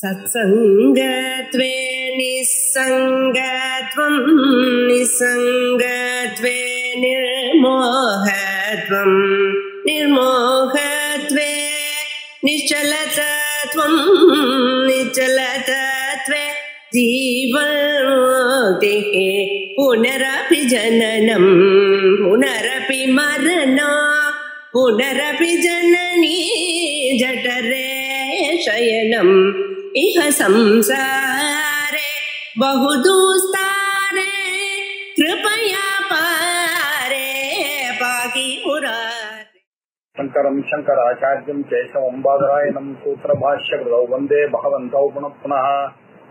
सत्संगत्वे निस्संगत्वं निस्संगत्वे निर्मोहत्वं निर्मोहत्वे निश्चलतत्वं निश्चलतत्वे जीवन्मुक्तिः पुनरपि जननं पुनरपि मरणं पुनरपि जननी जठरे शयनम् इह संसारे बहुदुस्तारे कृपया पारे पाहि मुरारे। शंकरं शंकराचार्यं केशवं बादरायणं सूत्रभाष्यकृतौ वन्दे भगवन्तौ पुनः पुनः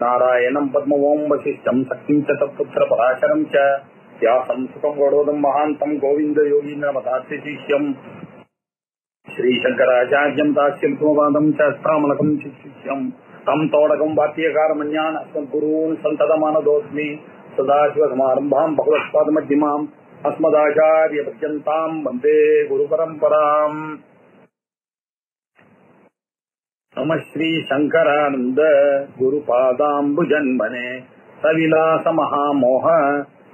नारायणं पद्मवं वसिष्ठं शक्तिं च तत्पुत्रपराशरं च व्यासं सुखं गौडोदं महान्तं गोविन्दयोगीन्द्रमतास्यशिष्यं श्रीशंकराचार्यं दास्यं च स्थामलकं शिष्यं तं तोडकं वाक्यकारमन्यान् अस्मद्गुरून् सन्ततमानतोऽस्मि सदाशिवसमारम्भां भगवत्पादमध्यमाम् अस्मदाचार्यपर्यन्तां वन्दे गुरुपरम्पराम्। नमः श्री शंकरानंद गुरुपादाम्बुजन्मने सविलास महामोह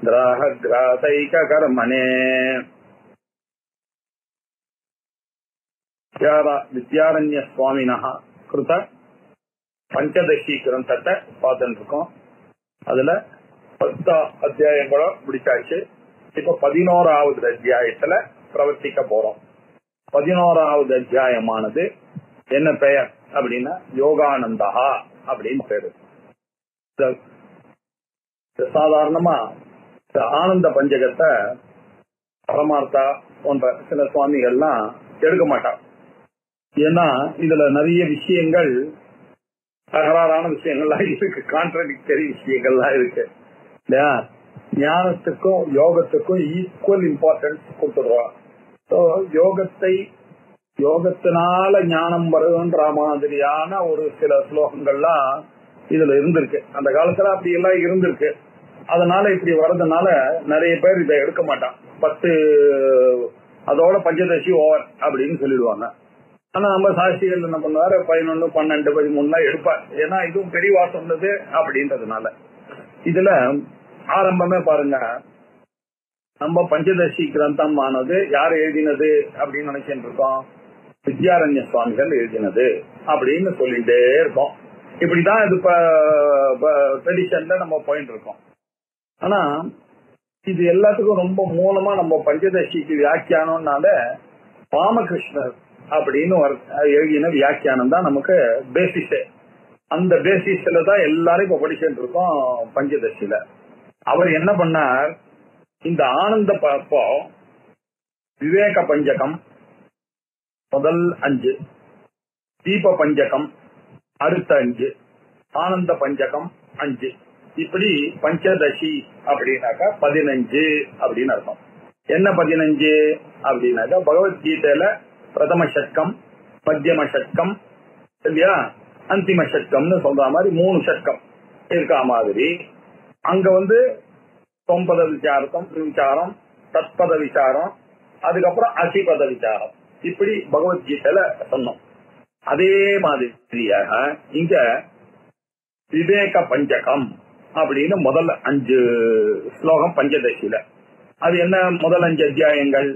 ग्राहग्रासैककर्मणे। विद्यारण्य स्वामिनः कृत पंचदशी ग्रंथத்தை பார்த்துட்டு இருக்கோம். அதுல 10 அத்தியாயங்கள முடிச்சாச்சு. இப்ப 11வது அத்தியாயத்துல பிரவர்த்திக்க போறோம். 11வது அத்தியாயமானது என்ன பெயர் அப்படின்னா யோகானந்தா அப்படின்னு பேரு. சாதாரணமா ஆனந்த பஞ்சகத்தை பரமார்த்தா போன்ற சில சுவாமிகள்லாம் எடுக்க மாட்டான். ஏன்னா இதுல நிறைய விஷயங்கள் தகராறான விஷயங்கள்லாம் இருக்கு, கான்ட்ரடிக்டரி விஷயங்கள்லாம் இருக்கு இல்லையா. ஞானத்துக்கும் யோகத்துக்கும் ஈக்குவல் இம்பார்ட்டன்ஸ் கொடுத்துடுறோம். யோகத்தினால ஞானம் வருகின்ற மாதிரியான ஒரு சில ஸ்லோகங்கள்லாம் இதுல இருந்திருக்கு. அந்த காலத்துல அப்படி எல்லாம் இருந்திருக்கு. அதனால இப்படி வர்றதுனால நிறைய பேர் இதை எடுக்க மாட்டான். 10 அதோட பஞ்சதசி ஓவர் அப்படின்னு சொல்லிடுவாங்க. ஆனா நம்ம சாட்சிகள் என்ன பண்ணுவாரு 11, 12, 13 எடுப்பார். ஏன்னா இதுவும் பெரியவா சொன்னது அப்படின்றதுனால. இதுல ஆரம்பமே பாருங்க, நம்ம பஞ்சதசி கிரந்தம் ஆனது யார் எழுதினது அப்படின்னு நினைச்சுட்டு இருக்கோம். வித்யாரண்ய சுவாமிகள் எழுதினது அப்படின்னு சொல்லிட்டே இருக்கோம். இப்படிதான் இது ட்ரெடிஷன்ல நம்ம போயிட்டு இருக்கோம். ஆனா இது எல்லாத்துக்கும் ரொம்ப மூலமா நம்ம பஞ்சதசிக்கு வியாக்கியானம்னால ராமகிருஷ்ணர் அப்படின்னு எழுதின வியாக்கியானம் தான் நமக்கு பேசிஸே. அந்த பேசிஸ்ல தான் எல்லாரும் இப்ப படிச்சுட்டு இருக்கோம் பஞ்சதசியில. அவர் என்ன பண்ணார், இந்த ஆனந்த பரப்போ விவேக பஞ்சகம் முதல் 5, தீப பஞ்சகம் அடுத்த 5, ஆனந்த பஞ்சகம் 5, இப்படி பஞ்சதசி அப்படின்னாக்கா 15 அப்படின்னு அர்த்தம். என்ன 15 அப்படின்னாக்கா பகவத்கீதையில பிரதம ஷட்கம், மத்தியம ஷட்கம் இல்லையா, அந்திம ஷட்கம்னு சொல்ற மாதிரி 3 ஷட்கம் இருக்கா மாதிரி அங்க 9 விசாரம், தத்பத விசாரம், அதுக்கப்புறம் அசிபத விசாரம், இப்படி பகவத்கீதையில சொன்னோம். அதே மாதிரியாக இங்க விவேக பஞ்சகம் அப்படின்னு முதல் 5 ஸ்லோகம் பஞ்சதசியில. அது என்ன, முதல் 5 அத்தியாயங்கள்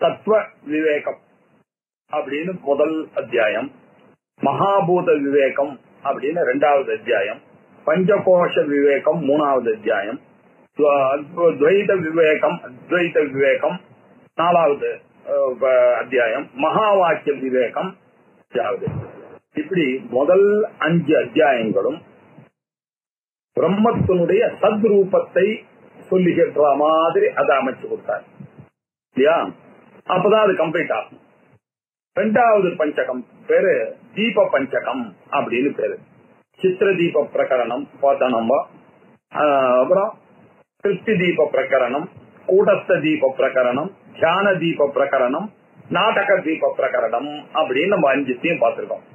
தத்துவ விவேகம் அப்படின்னு முதல் அத்தியாயம், மகாபூத விவேகம் அப்படின்னு 2வது அத்தியாயம், பஞ்சகோஷ விவேகம் 3வது அத்தியாயம், துவைத விவேகம் அத்வைத விவேகம் 4வது அத்தியாயம், மகா வாக்கிய விவேகம் 5வது. இப்படி முதல் 5 அத்தியாயங்களும் பிரம்மத்தினுடைய சத்ரூபத்தை சொல்லுகின்ற மாதிரி அதை அமைச்சு கொடுத்தார் இல்லையா. அப்பதான் அது கம்ப்ளீட் ஆகும். 2வது பஞ்சகம் பேரு தீப பஞ்சகம் அப்படின்னு பேரு. சித்திர தீப பிரகரணம் பார்த்தோம் நம்ம. அப்புறம் திருப்தி தீப பிரகரணம், கூடஸ்த தீப பிரகரணம், தியான தீப பிரகரணம், நாடக தீப பிரகரணம் அப்படின்னு நம்ம 5த்தையும் பார்த்திருக்கோம்.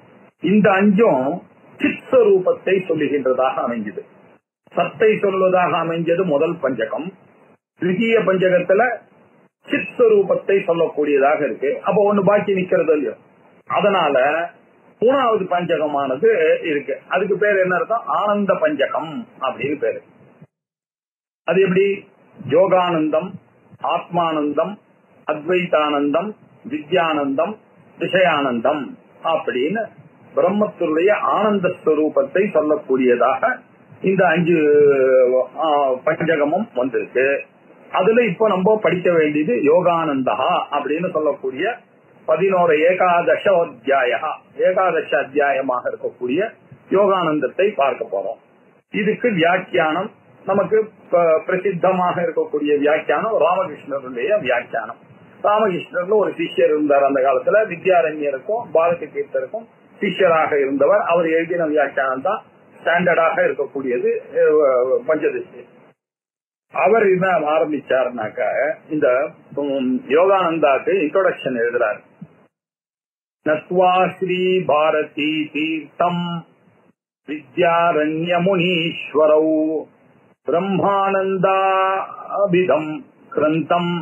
இந்த 5ம் சித்ஸ்வரூபத்தை சொல்லுகின்றதாக அமைஞ்சது, சத்தை சொல்வதாக அமைஞ்சது முதல் பஞ்சகம். திரிய பஞ்சகத்துல சித்ஸ்வரூபத்தை சொல்லக்கூடியதாக இருக்கு. அப்ப ஒண்ணு பாக்கி நிக்கிறது இல்லையோ. அதனால மூணாவது பஞ்சகமானது இருக்கு. அதுக்கு பேர் என்ன இருக்கும்? ஆனந்த பஞ்சகம் அப்படின்னு பேரு. அது எப்படி? யோகானந்தம், ஆத்மானந்தம், அத்வைதானந்தம், வித்யானந்தம், விஷயானந்தம் அப்படின்னு பிரம்மத்துடைய ஆனந்த ஸ்வரூபத்தை சொல்லக்கூடியதாக இந்த 5 பஞ்சகமும் வந்திருக்கு. அதுல இப்ப நம்ம படிக்க வேண்டியது யோகானந்தா அப்படின்னு சொல்லக்கூடிய 11 ஏகாதச அத்தியாயமாக இருக்கக்கூடிய யோகானந்தத்தை பார்க்க போறோம். இதுக்கு வியாக்கியானம் நமக்கு பிரசித்தமாக இருக்கக்கூடிய வியாக்கியானம் ராமகிருஷ்ணருடைய வியாக்கியானம். ராமகிருஷ்ணர்ல ஒரு சிஷ்யர் இருந்தார் அந்த காலத்துல. வித்யாரண்யருக்கும் பாரதி தீர்த்தருக்கும் சிஷ்யராக இருந்தவர். அவர் எழுதின வியாக்கியானம் தான் ஸ்டாண்டர்டாக இருக்கக்கூடியது பஞ்சதசி. அவர் என்ன ஆரம்பிச்சாருனாக்க, இந்த யோகானந்தாக்கு இன்ட்ரோடக்ஷன் எழுதுறாரு. நத்வா ஸ்ரீ பாரதி தீர்த்தம் வித்யாரண்ய முனீஸ்வரௌ பிரம்மானந்தாபிதம் கிரந்தம்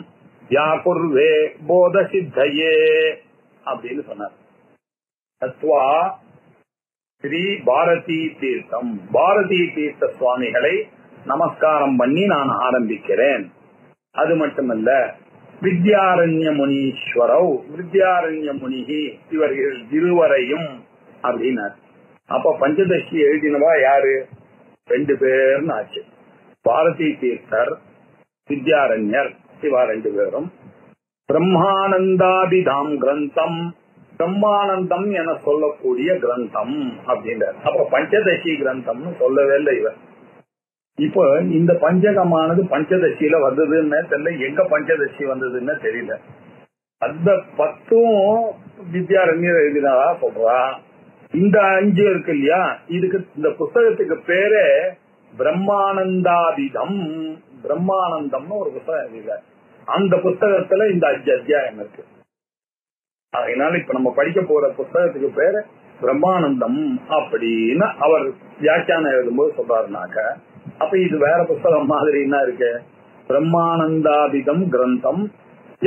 வியாகுர்வே போத சித்தையே அப்படின்னு சொன்னார். தத்வா ஸ்ரீ பாரதி தீர்த்தம், பாரதி தீர்த்த சுவாமிகளை நமஸ்காரம் பண்ணி நான் ஆரம்பிக்கிறேன். அது மட்டுமல்ல, வித்யாரண்ய முனீஸ்வரவ், வித்யாரண்ய முனிகி, இவர்கள் இருவரையும் அப்படின்னார். அப்ப பஞ்சதசி எழுதினவா யாரு? 2 பேர்னு ஆச்சு. பாரதி தீர்த்தர், வித்யாரண்யர், இவா 2 பேரும். பிரம்மானந்தாபிதாம் கிரந்தம், பிரம்மானந்தம் என சொல்லக்கூடிய கிரந்தம் அப்படின்றார். அப்ப பஞ்சதசி கிரந்தம்னு சொல்லவே இல்லை இவர். இப்போ இந்த பஞ்சகமானது பஞ்சதசியில வந்ததுன்னு தெரியல, எங்க பஞ்சதசி வந்ததுன்னு தெரியல. அந்த 10 வித்யாரண்யர் எழுதினாரா சொல்றா. இந்த 5 இருக்கு இல்லையா, இதுக்கு இந்த புஸ்தகத்துக்கு பேரு பிரம்மானந்தாபிதம். பிரம்மானந்தம்னு ஒரு புஸ்தகம் எழுதினார். அந்த புஸ்தகத்துல இந்த 5 அத்தியாயம் இருக்கு. அதனால இப்ப நம்ம படிக்க போற புஸ்தகத்துக்கு பேரு பிரம்மானந்தம் அப்படின்னு அவர் வியாக்கியானம் எழுதும்போது சொல்றாருனாக்க, அப்ப இது வேற புஸ்தகம் மாதிரி என்ன இருக்கு? பிரம்மானந்தாபிதம் கிரந்தம்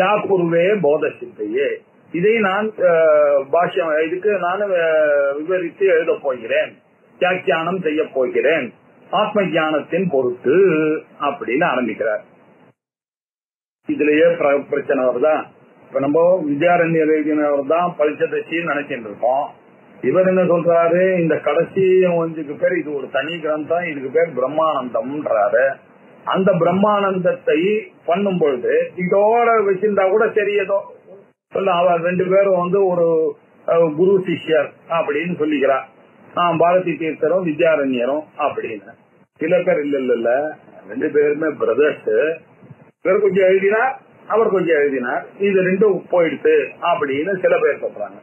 யாக்குருவே போத சித்தையே. இதை நான் பாஷ்யம் இதுக்கு நான் விவரித்து எழுத போகிறேன், வியாக்கியானம் செய்ய போகிறேன், ஆத்ம ஞானத்தின் பொருட்டு அப்படின்னு ஆரம்பிக்கிறார். இதுலயே பிரச்சனை வருதா? இப்ப நம்ம வித்யாரண்யர் எழுதினவர் தான் பஞ்சதசின்னு நினைச்சிட்டு இருக்கோம். இவர் என்ன சொல்றாரு? இந்த கடைசி 5க்கு பேர் இது ஒரு தனி கிரந்தம், இதுக்கு பேர் பிரம்மானந்தம்ன்றாரு. அந்த பிரம்மானந்தத்தை பண்ணும் பொழுது இதோட வச்சிருந்தா கூட சரி, ஏதோ சொல்ல அவர் 2 பேரும் ஒரு குரு சிஷ்யர் அப்படின்னு சொல்லிக்கிறார். பாரதி தீர்த்தரும் வித்யாரண்யரும் அப்படின்னு. சில பேர் இல்ல 2 பேருமே பிரதர்ஸ். இவர் கொஞ்சம் எழுதினார், அவர் கொஞ்சம் எழுதினார், இது 2 போயிடுத்து அப்படின்னு சில பேர் சொல்றாங்க.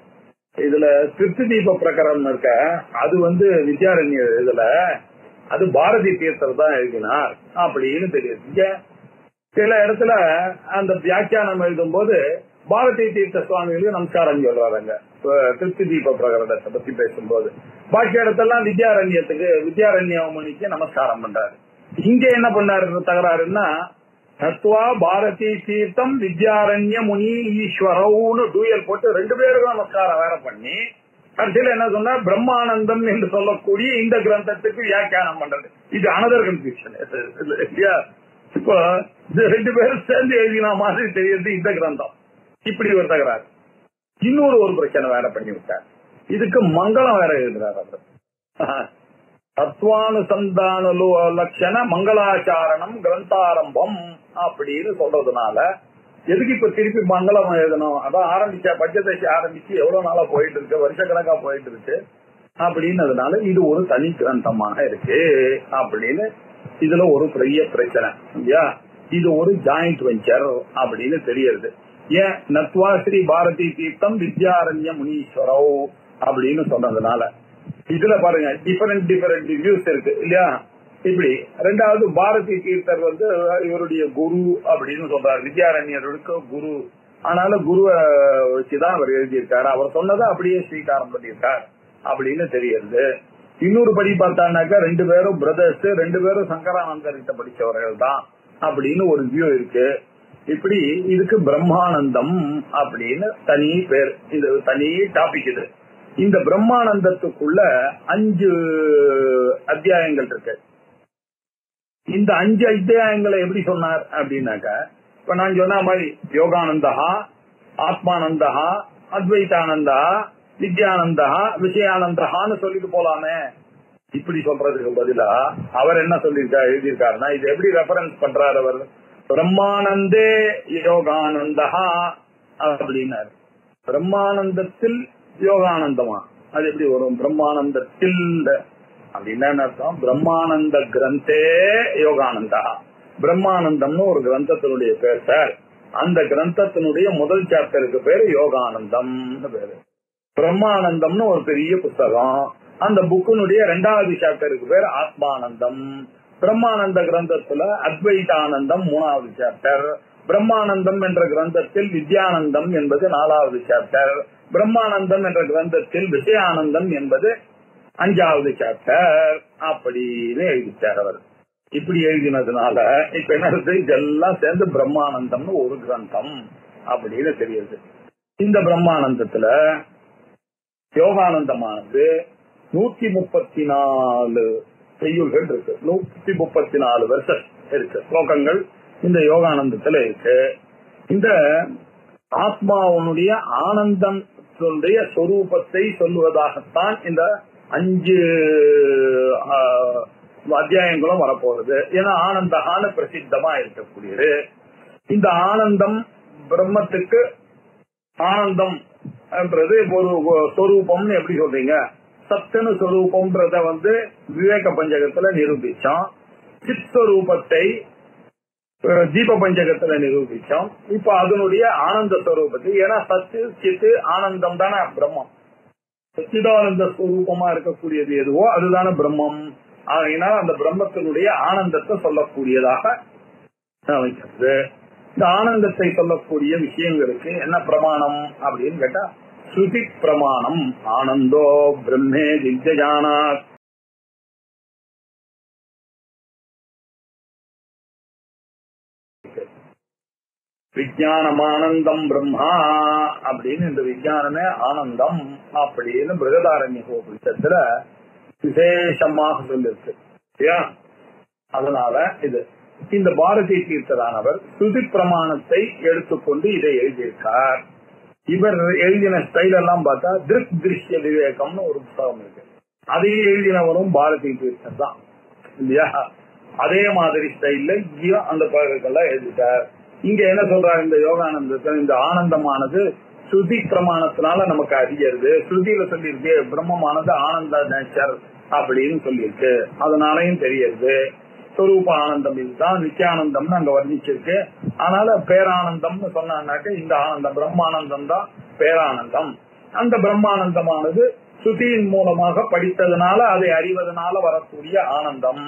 இதுல திருப்தி தீப பிரகரணம் இருக்க, அது வித்யாரண்யர் எழுதல, அது பாரதி தீர்த்தர் தான் எழுதினார் அப்படின்னு தெரியுது. சில இடத்துல அந்த வியாக்கியானம் எழுதும் போது பாரதி தீர்த்த சுவாமிகளுக்கு நமஸ்காரம் சொல்றாங்க திருப்தி தீப பிரகரணத்தை பத்தி பேசும்போது. பாக்கி இடத்தெல்லாம் வித்யாரண்ய முனிக்கு நமஸ்காரம் பண்றாரு. இங்க என்ன பண்ணாரு தகராறுன்னா, தத்வா பாரதி தீர்த்தம் வித்யாரண்ய முனி ஈஸ்வரவுன்னு டூயல் போட்டு 2 பேருக்கும் நமஸ்காரம் வேற பண்ணி கடைசியில என்ன சொன்னா, பிரம்மானந்தம் என்று சொல்லக்கூடிய இந்த கிரந்தத்துக்கு வியாக்கியானம் பண்றது. இது அனதர் கன்ஃபியூஷன். இப்போ 2 பேரும் சேர்ந்து எழுதினா மாதிரி தெரியுது இந்த கிரந்தம். இப்படி ஒரு தகராறு. இன்னொரு பிரச்சனை வேற பண்ணி விட்டார். இதுக்கு மங்களம் வேற எழுதுறாரு அவர். தத்வானுசந்தான லட்சண மங்களாச்சாரணம் கிரந்தாரம்பம் அப்படின்னு சொல்றதுனால எதுக்கு இப்ப திருப்பி மங்களம் எழுதணும்? அதான் ஆரம்பிச்ச பஞ்சதசி ஆரம்பிச்சு எவ்வளவு நாளா போயிட்டு இருக்கு, வருஷக்கணக்கா போயிட்டு இருக்கு அப்படின்னதுனால இது ஒரு தனி கிரந்தமாக இருக்கு அப்படின்னு இதுல ஒரு பெரிய பிரச்சனை இல்லையா? இது ஒரு ஜாயிண்ட் வெஞ்சர் அப்படின்னு தெரியுது. ஏன்? நத்வா ஸ்ரீ பாரதி தீர்த்தம் வித்யாரண்ய முனீஸ்வரோ அப்படின்னு சொன்னதுனால இதுல பாருங்க டிஃபரெண்ட் வியூஸ் இருக்கு இல்லையா? இப்படி ரெண்டாவது பாரதி தீர்த்தர் இவருடைய குரு அப்படின்னு சொல்றாரு, வித்யாரண்யருக்கு குரு. ஆனாலும் குருவை வச்சுதான் அவர் எழுதியிருக்காரு, அவர் சொன்னதை அப்படியே ஸ்வீகாரம் பண்ணியிருக்கார் அப்படின்னு தெரியுது. இன்னொரு படி பார்த்தான்னாக்கா 2 பேரும் பிரதர்ஸ், 2 பேரும் சங்கரானந்தர்கிட்ட படிச்சவர்கள் தான் அப்படின்னு ஒரு வியூ இருக்கு. இப்படி இதுக்கு பிரம்மானந்தம் அப்படின்னு தனி பேர், இது தனி டாபிக். இது இந்த பிரம்மானந்தத்துக்குள்ள 5 அத்தியாயங்கள் இருக்கு. இந்த 5 அத்தியாயங்களை எப்படி சொன்னார் அப்படின்னாக்க, இப்ப நான் சொன்ன மாதிரி யோகானந்தா, ஆத்மானந்தா, அத்வைதானந்தா, வித்யானந்தா, விஷயானந்தான்னு சொல்லிட்டு போலாமே. இப்படி சொல்றதுக்கு பதிலா அவர் என்ன எழுதியிருக்காருன்னா, இது எப்படி ரெஃபரன்ஸ் பண்றாரு அவர், பிரம்மானந்தே யோகானந்தா அப்படின்னாரு. பிரம்மானந்தத்தில் யோகானந்தமா, அது எப்படி வரும்? பிரம்மானந்தத்தில் அப்படின்னா அர்த்தம், பிரம்மானந்த கிரந்தே யோகானந்தா. பிரம்மானந்தம்னு ஒரு கிரந்தத்தினுடைய பேர் சார். அந்த கிரந்தத்தினுடைய முதல் சாப்டருக்கு பேரு யோகானந்தம் பேரு. பிரம்மானந்தம்னு ஒரு பெரிய புத்தகம், அந்த புக்கினுடைய 2வது சாப்டருக்கு பேர் ஆத்மானந்தம். பிரம்மானந்த கிரந்தத்துல அத்வைதானந்தம் 3வது சாப்டர். பிரம்மானந்தம் என்ற கிரந்தத்தில் வித்யானந்தம் என்பது 4வது சாப்டர். பிரம்மானந்தம் என்ற கிரந்தத்தில் விஷயானந்தம் என்பது 5வது சாப்டர். அப்படின்னு எழுதிட்டார் அவர். இப்படி எழுதினதுனால இப்ப என்ன, இதெல்லாம் சேர்ந்து பிரம்மானந்தம்னு ஒரு கிரந்தம் அப்படின்னு தெரியுது. இந்த பிரம்மானந்தத்துல யோகானந்தமானது 134 செய்யுள்கள் இருக்கு, 134 வருஷம் இருக்கு, ஸ்லோகங்கள் இந்த யோகானந்தத்துல இருக்கு. இந்த ஆத்மாவுடைய ஆனந்தத்துடைய சொரூபத்தை சொல்லுவதாகத்தான் இந்த 5 அத்தியாயங்களும் வரப்போகுது. ஏன்னா ஆனந்தகான பிரசித்தமா இருக்கக்கூடியது. இந்த ஆனந்தம் பிரம்மத்துக்கு ஆனந்தம் ஒரு சொரூபம்னு எப்படி சொல்றீங்க? சத்துன்னு சொரூபம்ன்றத விவேக பஞ்சகத்துல நிரூபிச்சோம். சித் சொரூபத்தை தீப பஞ்சகத்துல நிரூபிச்சோம். இப்ப அதனுடைய ஆனந்த ஸ்வரூபத்தை, ஏன்னா சத்து சித்து ஆனந்தம் தானே பிரம்மம். சச்சிதானந்த ஸ்வரூபமா இருக்கக்கூடியது எதுவோ அதுதானே பிரம்மம். ஆகையினால் அந்த பிரம்மத்தினுடைய ஆனந்தத்தை சொல்லக்கூடியதாக வைக்கிறது. இந்த ஆனந்தத்தை சொல்லக்கூடிய விஷயங்களுக்கு என்ன பிரமாணம் அப்படின்னு கேட்டா, ஸ்ருதி பிரமாணம். ஆனந்தோ பிரம்மே வித்யஜானாத். விஜயானம் ஆனந்தம் பிரம்மா அப்படின்னு, இந்த விஜயானமே ஆனந்தம் அப்படின்னு பிருகதாரண்யத்துல விசேஷமாக சொல்லிருக்கு. அதனால இது இந்த பாரதி தீர்த்தரானவர் ஸ்ருதி பிரமாணத்தை எடுத்துக்கொண்டு இதை எழுதியிருக்கார். இவர் எழுதின ஸ்டைல் எல்லாம் பார்த்தா திருக் திருஷ்ய விவேகம்னு ஒரு புத்தகம் இருக்கு, அதையே எழுதினவரும் பாரதி தீர்த்தர் தான் இல்லையா? அதே மாதிரி ஸ்டைல்ல இங்கேயும் அந்த பகுதிகள்லாம் எழுதிட்டார். இங்க என்ன சொல்றாரு, இந்த யோகானந்தத்தில் இந்த ஆனந்தமானது ஸ்ருதி பிரமாணத்தினால நமக்கு அறியறது. ஸ்ருதியில சொல்லியிருக்கு பிரம்மமானது ஆனந்த நேச்சர் அப்படின்னு சொல்லியிருக்கு, அதனாலையும் தெரியறது. ஸ்வரூப ஆனந்தம் இதுதான், நித்தியானந்தம்னு அங்க வர்ணிச்சிருக்கு. அதனால பேரானந்தம்னு சொன்னாக்க இந்த ஆனந்தம் பிரம்மானந்தம் தான் பேரானந்தம். அந்த பிரம்மானந்தமானது ஸ்ருதியின் மூலமாக படித்ததுனால அதை அறிவதனால வரக்கூடிய ஆனந்தம்.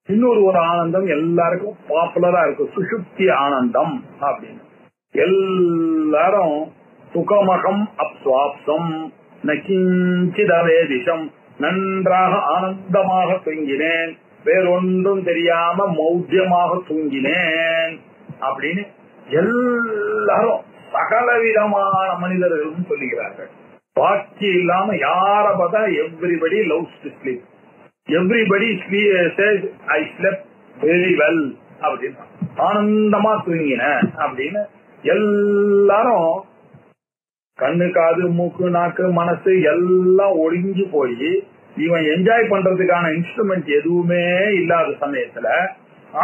இன்னொரு ஆனந்தம் எல்லாருக்கும் பாப்புலரா இருக்கு, சுஷுப்தி ஆனந்தம் அப்படின்னு. எல்லாரும் சுகமகம் அப்ஸ்வாப்சம் நகிஞ்சிதவேதிஷம், நன்றாக ஆனந்தமாக தூங்கினேன், வேறொன்றும் தெரியாம மௌத்தியமாக தூங்கினேன் அப்படின்னு எல்லாரும் சகலவிதமான மனிதர்களும் சொல்லுகிறார்கள். பாக்கி இல்லாம யார பார்த்தா everybody loves to sleep, everybody says I slept very well அப்படின்னு, ஆனந்தமா தூங்கின அப்படின்னு எல்லாரும் கண்ணு காது மூக்கு நாக்கு மனசு எல்லாம் ஒடுங்கி போய் இவன் என்ஜாய் பண்றதுக்கான இன்ஸ்ட்ருமெண்ட் எதுவுமே இல்லாத சமயத்துல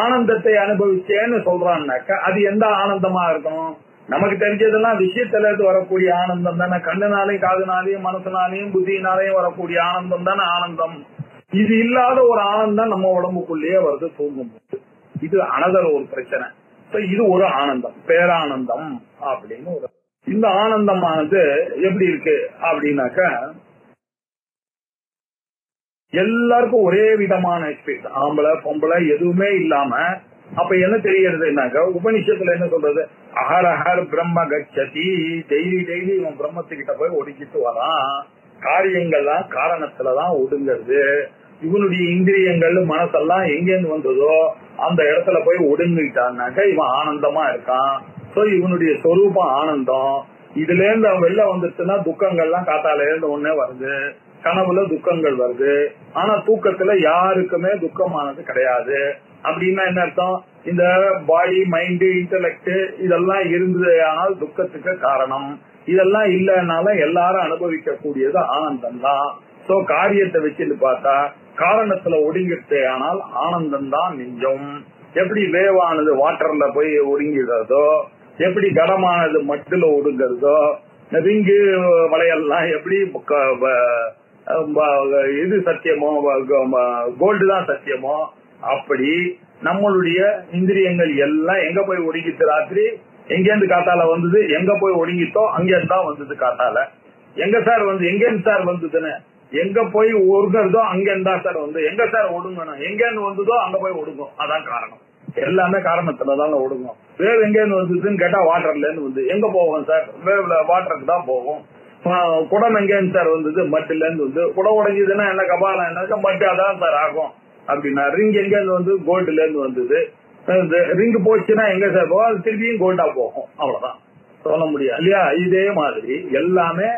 ஆனந்தத்தை அனுபவிச்சேன்னு சொல்றான்னாக்க அது எந்த ஆனந்தமா இருக்கும்? நமக்கு தெரிஞ்சதெல்லாம் விஷயத்துல இருந்து வரக்கூடிய ஆனந்தம் தானே. கண்ணுனாலையும் காதுனாலையும் மனசுனாலையும் புத்தினாலையும் வரக்கூடிய ஆனந்தம் தானே ஆனந்தம். இது இல்லாத ஒரு ஆனந்தம் நம்ம உடம்புக்குள்ளேயே வருது தூங்கும் போது. இது அனதர் ஒரு பிரச்சனை. இது ஒரு ஆனந்தம், பேரானந்தம் அப்படின்னு ஒரு. இந்த ஆனந்தமானது எப்படி இருக்கு அப்படின்னாக்க எல்லாருக்கும் ஒரே விதமான எக்ஸ்பீரியன்ஸ், ஆம்பளை பொம்பளை எதுவுமே இல்லாம. அப்ப என்ன தெரியறதுனாக்க உபனிஷத்துல என்ன சொல்றது, அஹர் பிரம்ம கச்சதி, டெய்லி இவன் பிரம்மத்துக்கிட்ட போய் ஒடுக்கிட்டு வரான். காரியங்கள்லாம் காரணத்துலதான் ஒடுங்கிறது. இவனுடைய இந்திரியங்கள் மனசெல்லாம் எங்கேருந்து வந்ததோ அந்த இடத்துல போய் ஒடுங்கிட்டான்னாக்க இவன் ஆனந்தமா இருக்கான். சோ இவனுடைய சொரூபம் ஆனந்தம். இதுல இருந்து அவன் வெளில வந்துட்டுன்னா துக்கங்கள்லாம் காத்தால இருந்து ஒன்னே வருது, கனவுல துக்கங்கள் வருது. ஆனா தூக்கத்துல யாருக்குமே துக்கமானது கிடையாது. அப்படின்னா என்ன அர்த்தம்? இந்த பாடி, மைண்ட், இன்டெலெக்ட் இதெல்லாம் இருந்தது ஆனால் துக்கத்துக்கு காரணம். இதெல்லாம் இல்லைனால எல்லாரும் அனுபவிக்க கூடியது ஆனந்தம் தான். சோ காரியத்தை வச்சுட்டு பார்த்தா காரணத்துல ஒடுங்கிட்டு ஆனால் ஆனந்தம் தான் மிஞ்சும். எப்படி வேவானது வாட்டர்ல போய் ஒடுங்கிறதோ, எப்படி கடமானது மட்டுல ஒடுங்கிறதோ, ரிங்கு வளையல்லாம் எப்படி இது சத்தியமோ, கோல்டு தான் சத்தியமோ, அப்படி நம்மளுடைய இந்திரியங்கள் எல்லாம் எங்க போய் ஒடுங்கிட்டு ராத்திரி எங்கேருந்து காத்தால வந்தது, எங்க போய் ஒடுங்கிட்டோ அங்கேருந்து தான் வந்தது காத்தால. எங்க சார் வந்து எங்கேருந்து சார் வந்ததுன்னு எங்க போய் ஒடுங்கறதோ அங்கேருந்து தான் சார் வந்து, எங்க சார் ஒடுங்கணும், எங்கேருந்து வந்ததோ அங்க போய் ஒடுங்கும். அதான் காரணம். எல்லாமே காரணத்துலதான் ஒடுங்கும். வேவ் எங்கேருந்து வந்ததுன்னு கேட்டா வாட்டர்ல இருந்து வந்து எங்க போகும் சார்? வேவ்ல வாட்டருக்கு தான் போகும். குடம் எங்கேருந்து சார் வந்தது? மட்டுல இருந்து வந்து. குடம் உடைஞ்சதுன்னா என்ன கபாலம் என்ன மட்டு அதான் சார் ஆகும் அப்படின்னா. ரிங் எங்க இருந்து வந்து? கோல்டுல இருந்து வந்தது. ரிங் போச்சுன்னா எங்க சார் போகும்? அது திருப்பியும் கோல்டா போகும். அவ்வளவுதான், சொல்ல முடியாது இல்லையா? இதே மாதிரி எல்லாமே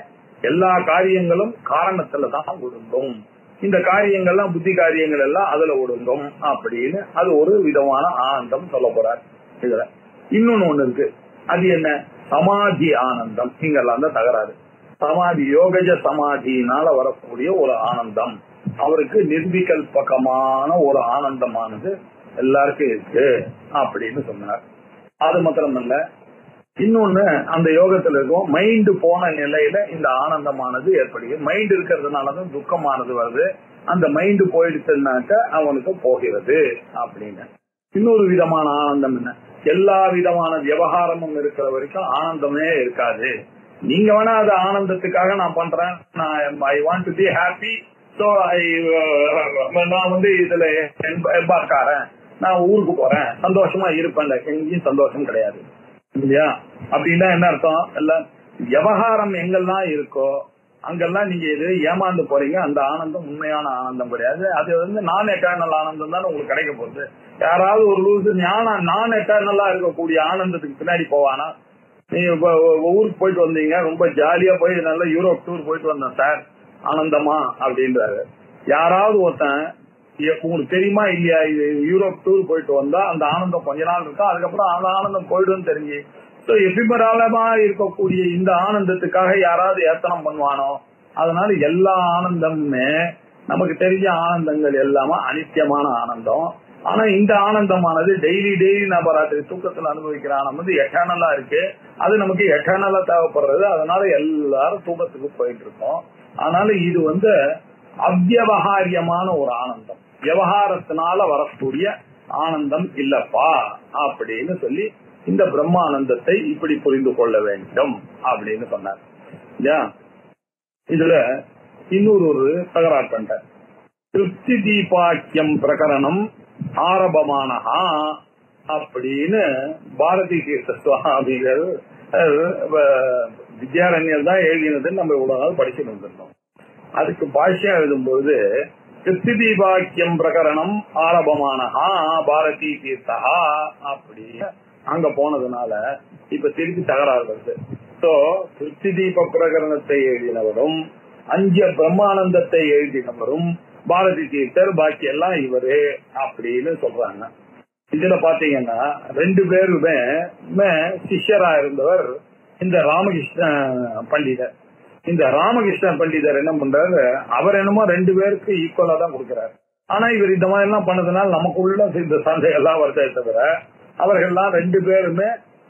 எல்லா காரியங்களும் காரணத்துல தான் ஒடுங்கும். இந்த காரியங்கள்லாம் புத்தி காரியங்கள் எல்லாம் அதுல ஒடுங்கும் அப்படின்னு அது ஒரு விதமான ஆனந்தம் சொல்ல போறார். இதுல இன்னொன்னு ஒண்ணு இருக்கு. அது என்ன? சமாதி ஆனந்தம். இங்கெல்லாம் தான் தகராறு. சமாதி, யோகஜ சமாதியினால வரக்கூடிய ஒரு ஆனந்தம், அவருக்கு நிர்விகல்பகமான ஒரு ஆனந்தமானது எல்லாருக்கும் இருக்கு அப்படின்னு சொன்னார். அது மாத்திரமல்ல, இன்னொன்னு அந்த யோகத்துல இருக்கும் மைண்ட் போன நிலையில இந்த ஆனந்தமானது ஏற்படுகிறது. மைண்ட் இருக்கிறதுனாலதான் துக்கமானது வருது. அந்த மைண்ட் போயிடுச்சுனாக்க அவனுக்கு போகிறது அப்படின்னு. இன்னொரு விதமான ஆனந்தம் என்ன? எல்லா விதமான விவகாரமும் இருக்கிற வரைக்கும் ஆனந்தமே இருக்காது. நீங்க வேணா அது ஆனந்தத்துக்காக நான் பண்றேன், I want to be happy, so நான் வந்து இதுல எம்பார்க்காரன், நான் ஊருக்கு போறேன், சந்தோஷமா இருப்பேன். எங்கேயும் சந்தோஷம் கிடையாது இல்லையா? அப்படின்னா என்ன அர்த்தம்? எல்லாம் விவகாரம் எங்கெல்லாம் இருக்கோ அங்கெல்லாம் நீங்க இது ஏமாந்து போறீங்க. அந்த ஆனந்தம் உண்மையான ஆனந்தம் கிடையாது. அது வந்து நான் எட்டர்னல் ஆனந்தம் தான் உங்களுக்கு கிடைக்க போகுது. யாராவது ஒரு லூசு நான் எட்டர்னலா இருக்கக்கூடிய ஆனந்தத்துக்கு பின்னாடி போவானா? நீங்க ஊருக்கு போயிட்டு வந்தீங்க, ரொம்ப ஜாலியா போய் நல்ல யூரோப் டூர் போயிட்டு வந்தேன் சார், ஆனந்தமா அப்படின்றாரு. யாராவது ஒருத்தன் உங்களுக்கு தெரியுமா இல்லையா, இது யூரோப் டூர் போயிட்டு வந்தா அந்த ஆனந்தம் கொஞ்ச நாள் இருக்கும், அதுக்கப்புறம் அந்த ஆனந்தம் போயிடும் தெரிஞ்சு. சோ எபிமராலமா இருக்கக்கூடிய இந்த ஆனந்தத்துக்காக யாராவது ஏத்தனம் பண்ணுவானோ? அதனால எல்லா ஆனந்தமுமே நமக்கு தெரிஞ்ச ஆனந்தங்கள் எல்லாமே அனித்தியமான ஆனந்தம். ஆனா இந்த ஆனந்தமானது டெய்லி நம்ம ராத்திரி தூக்கத்துல அனுபவிக்கிற ஆனந்தம் எட்டர்னலா இருக்கு. அது நமக்கு எட்டர்னலா தேவைப்படுறது. அதனால எல்லாரும் தூக்கத்துக்கு போயிட்டு இருக்கோம். அதனால இது வந்து அவ்யவகாரியமான ஒரு ஆனந்தம், விவகாரத்தினால வரக்கூடிய ஆனந்தம் இல்லப்பா அப்படின்னு சொல்லி இந்த பிரம்மானந்தத்தை இப்படி புரிந்து கொள்ள வேண்டும் அப்படின்னு சொன்னார். இதுல இன்னொரு தகராறு பண்ணிட்டார். திருப்தி தீபாக்கியம் பிரகரணம் ஆரம்பமானஹா அப்படின்னு பாரதி தீர்த்த சுவாமிகள் வித்யாரண்யர் தான் எழுதினதுன்னு நம்ம இவ்வளவு நாள் படிச்சுட்டு வந்திருந்தோம். அதுக்கு பாஷ்யம் எழுதும்போது திருப்தி தீபாக்கியம் பிரகரணம் ஆரம்பமானஹா பாரதி தீர்த்தா அப்படின்னு அங்க போனதுனால இப்ப திருப்பி தகராறு வருது. சோ திருப்தி தீப பிரகரணத்தை எழுதினவரும் 5 பிரம்மானந்தத்தை எழுதினவரும் பாரதி தீர்த்தர், பாக்கி எல்லாம் இவரு அப்படின்னு சொல்றாங்க. இதுல பாத்தீங்கன்னா 2 பேருமே சிஷ்யரா இருந்தவர் இந்த ராமகிருஷ்ண பண்டிதர். இந்த ராமகிருஷ்ண பண்டிதர் என்ன பண்றாரு, அவர் என்னமோ 2 பேருக்கு ஈக்குவலா தான் கொடுக்கிறார். ஆனா இவர் இந்த மாதிரி எல்லாம் பண்ணதுனால நமக்குள்ள இந்த சந்தையெல்லாம் வருதே தவிர அவர்கள்லாம் 2 பேருமே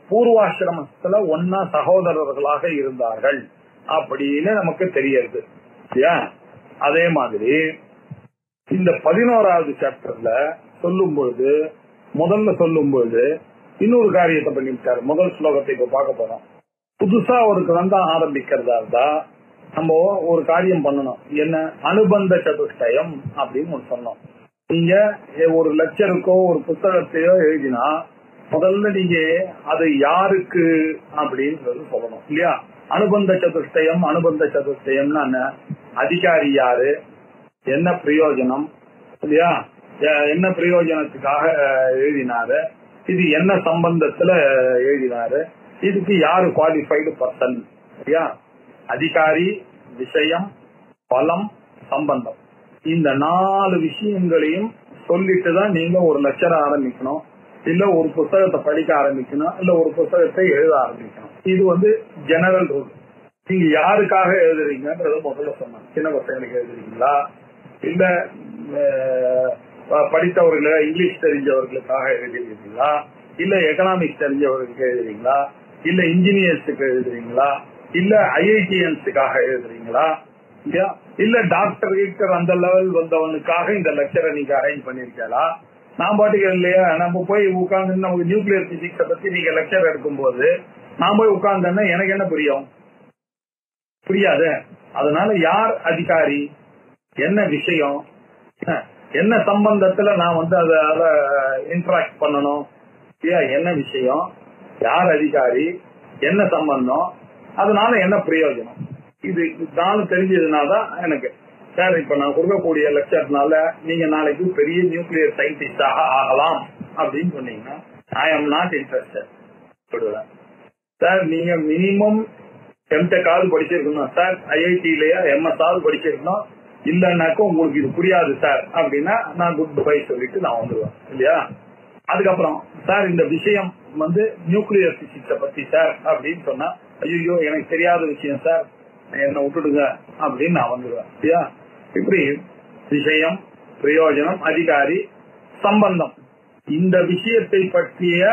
பூர்வாசிரமத்துல ஒன்னா சகோதரர்களாக இருந்தார்கள் அப்படின்னு நமக்கு தெரியுது. அதே மாதிரி இந்த 11வது சாப்டர்ல சொல்லும்போது முதல்ல இன்னொரு காரியத்தை பண்ணிவிட்டாரு. முதல் ஸ்லோகத்தை இப்ப பார்க்க போறோம். புதுசா ஒரு கிரந்தம் ஆரம்பிக்கிறதா இருந்தா நம்ம ஒரு காரியம் பண்ணணும். என்ன? அனுபந்த சதுஷ்டயம் அப்படின்னு சொன்னோம். நீங்க ஒரு லெக்சருக்கோ ஒரு புத்தகத்தையோ எழுதினா முதல்ல நீங்க அது யாருக்கு அப்படின்னு சொல்லணும் இல்லையா? அனுபந்த சதுஷ்டயம்னா என்ன? அதிகாரி யாரு, என்ன பிரயோஜனம் இல்லையா, என்ன பிரயோஜனத்துக்காக எழுதினாரு, இது என்ன சம்பந்தத்துல எழுதினாரு, இதுக்கு யாரு குவாலிஃபைடு பர்சன் அதிகாரி, விஷயம், பலம், சம்பந்தம். இந்த 4 விஷயங்களையும் சொல்லிட்டு தான் நீங்க ஒரு லெக்சர் ஆரம்பிக்கணும், இல்ல ஒரு புத்தகத்தை படிக்க ஆரம்பிக்கணும், இல்ல ஒரு புத்தகத்தை எழுத ஆரம்பிக்கணும். இது ஜெனரல் ரூல். நீங்க யாருக்காக எழுதுறீங்கன்றத முதல்ல சொன்னாங்க. சின்ன பசங்களுக்கு எழுதுறீங்களா, இல்ல படித்தவர்கள இங்கிலீஷ் தெரிஞ்சவர்களுக்காக எழுதுறீங்களா, இல்ல எக்கனாமிக்ஸ் தெரிஞ்சவர்களுக்கு எழுதுறீங்களா, இல்ல இன்ஜினியர்ஸுக்கு எழுதுறீங்களா, இல்ல ஐஐடிஎன்ஸுக்காக எழுதுறீங்களா, இல்ல டாக்டர் அந்த லெவல் வந்தவனுக்காக இந்த லெக்சரை நீங்க அரேஞ்ச் பண்ணிருக்கா? நான் பாட்டுக்கு இல்லையா, நம்ம போய் உட்கார்ந்து நமக்கு நியூக்ளியர் பிசிக்ஸ பத்தி நீங்க லெக்சர் எடுக்கும் போது நான் போய் உட்கார்ந்தேன்னா எனக்கு என்ன புரியும்? புரியாது. அதனால யார் அதிகாரி, என்ன விஷயம், என்ன சம்பந்தத்துல நான் அத இன்டராக்ட் பண்ணணும், என்ன விஷயம், யார் அதிகாரி, என்ன சம்பந்தம், அதனால என்ன பிரயோஜனம், இது நானும் தெரிஞ்சதுனாலதான் எனக்கு சார் இப்ப நான் கொடுக்கக்கூடிய லெக்சர்னால நீங்க நாளைக்கு பெரிய நியூக்ளியர் சயின்டிஸ்டாக ஆகலாம் அப்படின்னு சொன்னீங்கன்னா I am not interested. Sir நீங்க மினிமம் எம்டெக் ஆவது படிச்சிருக்கணும் சார், ஐஐடிலயா எம்எஸ் ஆவது படிச்சிருக்கணும், இல்லன்னாக்க உங்களுக்கு இது புரியாது சார் அப்படின்னா நான் குட் பை சொல்லிட்டு நான் வந்துடுவேன் இல்லையா. அதுக்கப்புறம் சார் இந்த விஷயம் நியூக்ளியர் பிசிக்ஸ பத்தி சார் அப்படின்னு சொன்னா ஐயோ எனக்கு தெரியாத விஷயம் சார், என்ன விட்டுடுங்க அப்படின்னு நான் வந்துடுவேன் இல்லையா. இப்படி விஷயம், பிரயோஜனம், அதிகாரி, சம்பந்தம், இந்த விஷயத்தை பற்றிய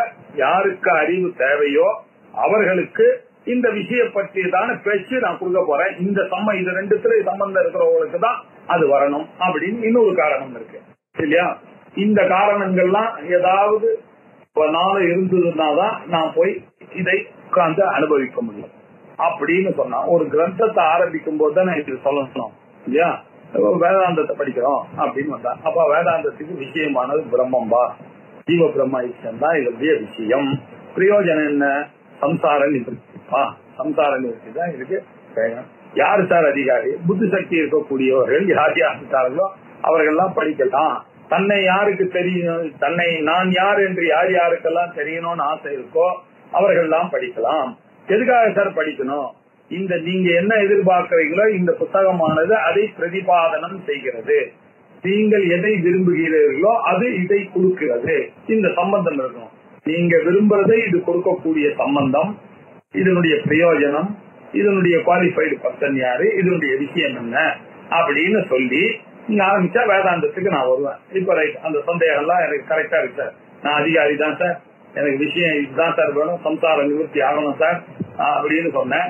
யாருக்கு அறிவு தேவையோ அவர்களுக்கு இந்த விஷயம் பற்றியதான பேச்சு நான் கொடுக்க போறேன். இது ரெண்டுத்துல சம்பந்தம் இருக்கிறவங்களுக்கு தான் அது வரணும் அப்படின்னு இன்னொரு காரணம் இருக்கு இல்லையா. இந்த காரணங்கள்லாம் ஏதாவது இருந்ததுனாதான் நான் போய் இதை உட்கார்ந்து அனுபவிக்க முடியும் அப்படின்னு சொன்னா ஒரு கிரந்தத்தை ஆரம்பிக்கும் போது தான் இது சொல்லணும் இல்லையா. வேதாந்தத்தை படிக்கிறோம் அப்படின்னு வந்தா அப்ப வேதாந்தத்துக்கு விஷயமானது பிரம்மம்பா, ஜீவ பிரம்ம ஐக்கியம் தான் இதனுடைய விஷயம். பிரயோஜனம் என்ன? சம்சார நிவர்த்திப்பா, சம்சார நிவர்த்தி தான் இதுக்கு வேணும். யாரு சார் அதிகாரி? புத்தி சக்தி இருக்கக்கூடியவர்கள் யார் யார் இருக்கார்களோ அவர்கள்லாம் படிக்கலாம். தன்னை யாருக்கு தெரியும், தன்னை நான் யார் என்று யார் யாருக்கெல்லாம் தெரியணும்னு ஆசை இருக்கோ அவர்கள்லாம் படிக்கலாம். எதுக்காக சார் படிக்கணும்? இந்த நீங்க என்ன எதிர்பார்க்கிறீங்களோ இந்த புத்தகமானது அதை பிரதிபாதனம் செய்கிறது. நீங்கள் எதை விரும்புகிறீர்களோ அது இதை கொடுக்கிறது. இந்த சம்பந்தம் இருக்கணும். நீங்க விரும்புறதை இது கொடுக்கக்கூடிய சம்பந்தம், இதனுடைய பிரயோஜனம், இதனுடைய குவாலிஃபைடு பர்சன் யாரு, இதனுடைய விஷயம் என்ன அப்படின்னு சொல்லி நீங்க ஆரம்பிச்சா வேதாந்தத்துக்கு நான் வருவேன். இப்ப ரைட், அந்த சந்தேகம் எல்லாம் எனக்கு கரெக்டா இருக்கு சார், நான் அதிகாரி தான் சார், எனக்கு விஷயம் இதுதான் சார் வேணும், சம்சார நிவர்த்தி ஆகணும் சார் அப்படின்னு சொன்னேன்.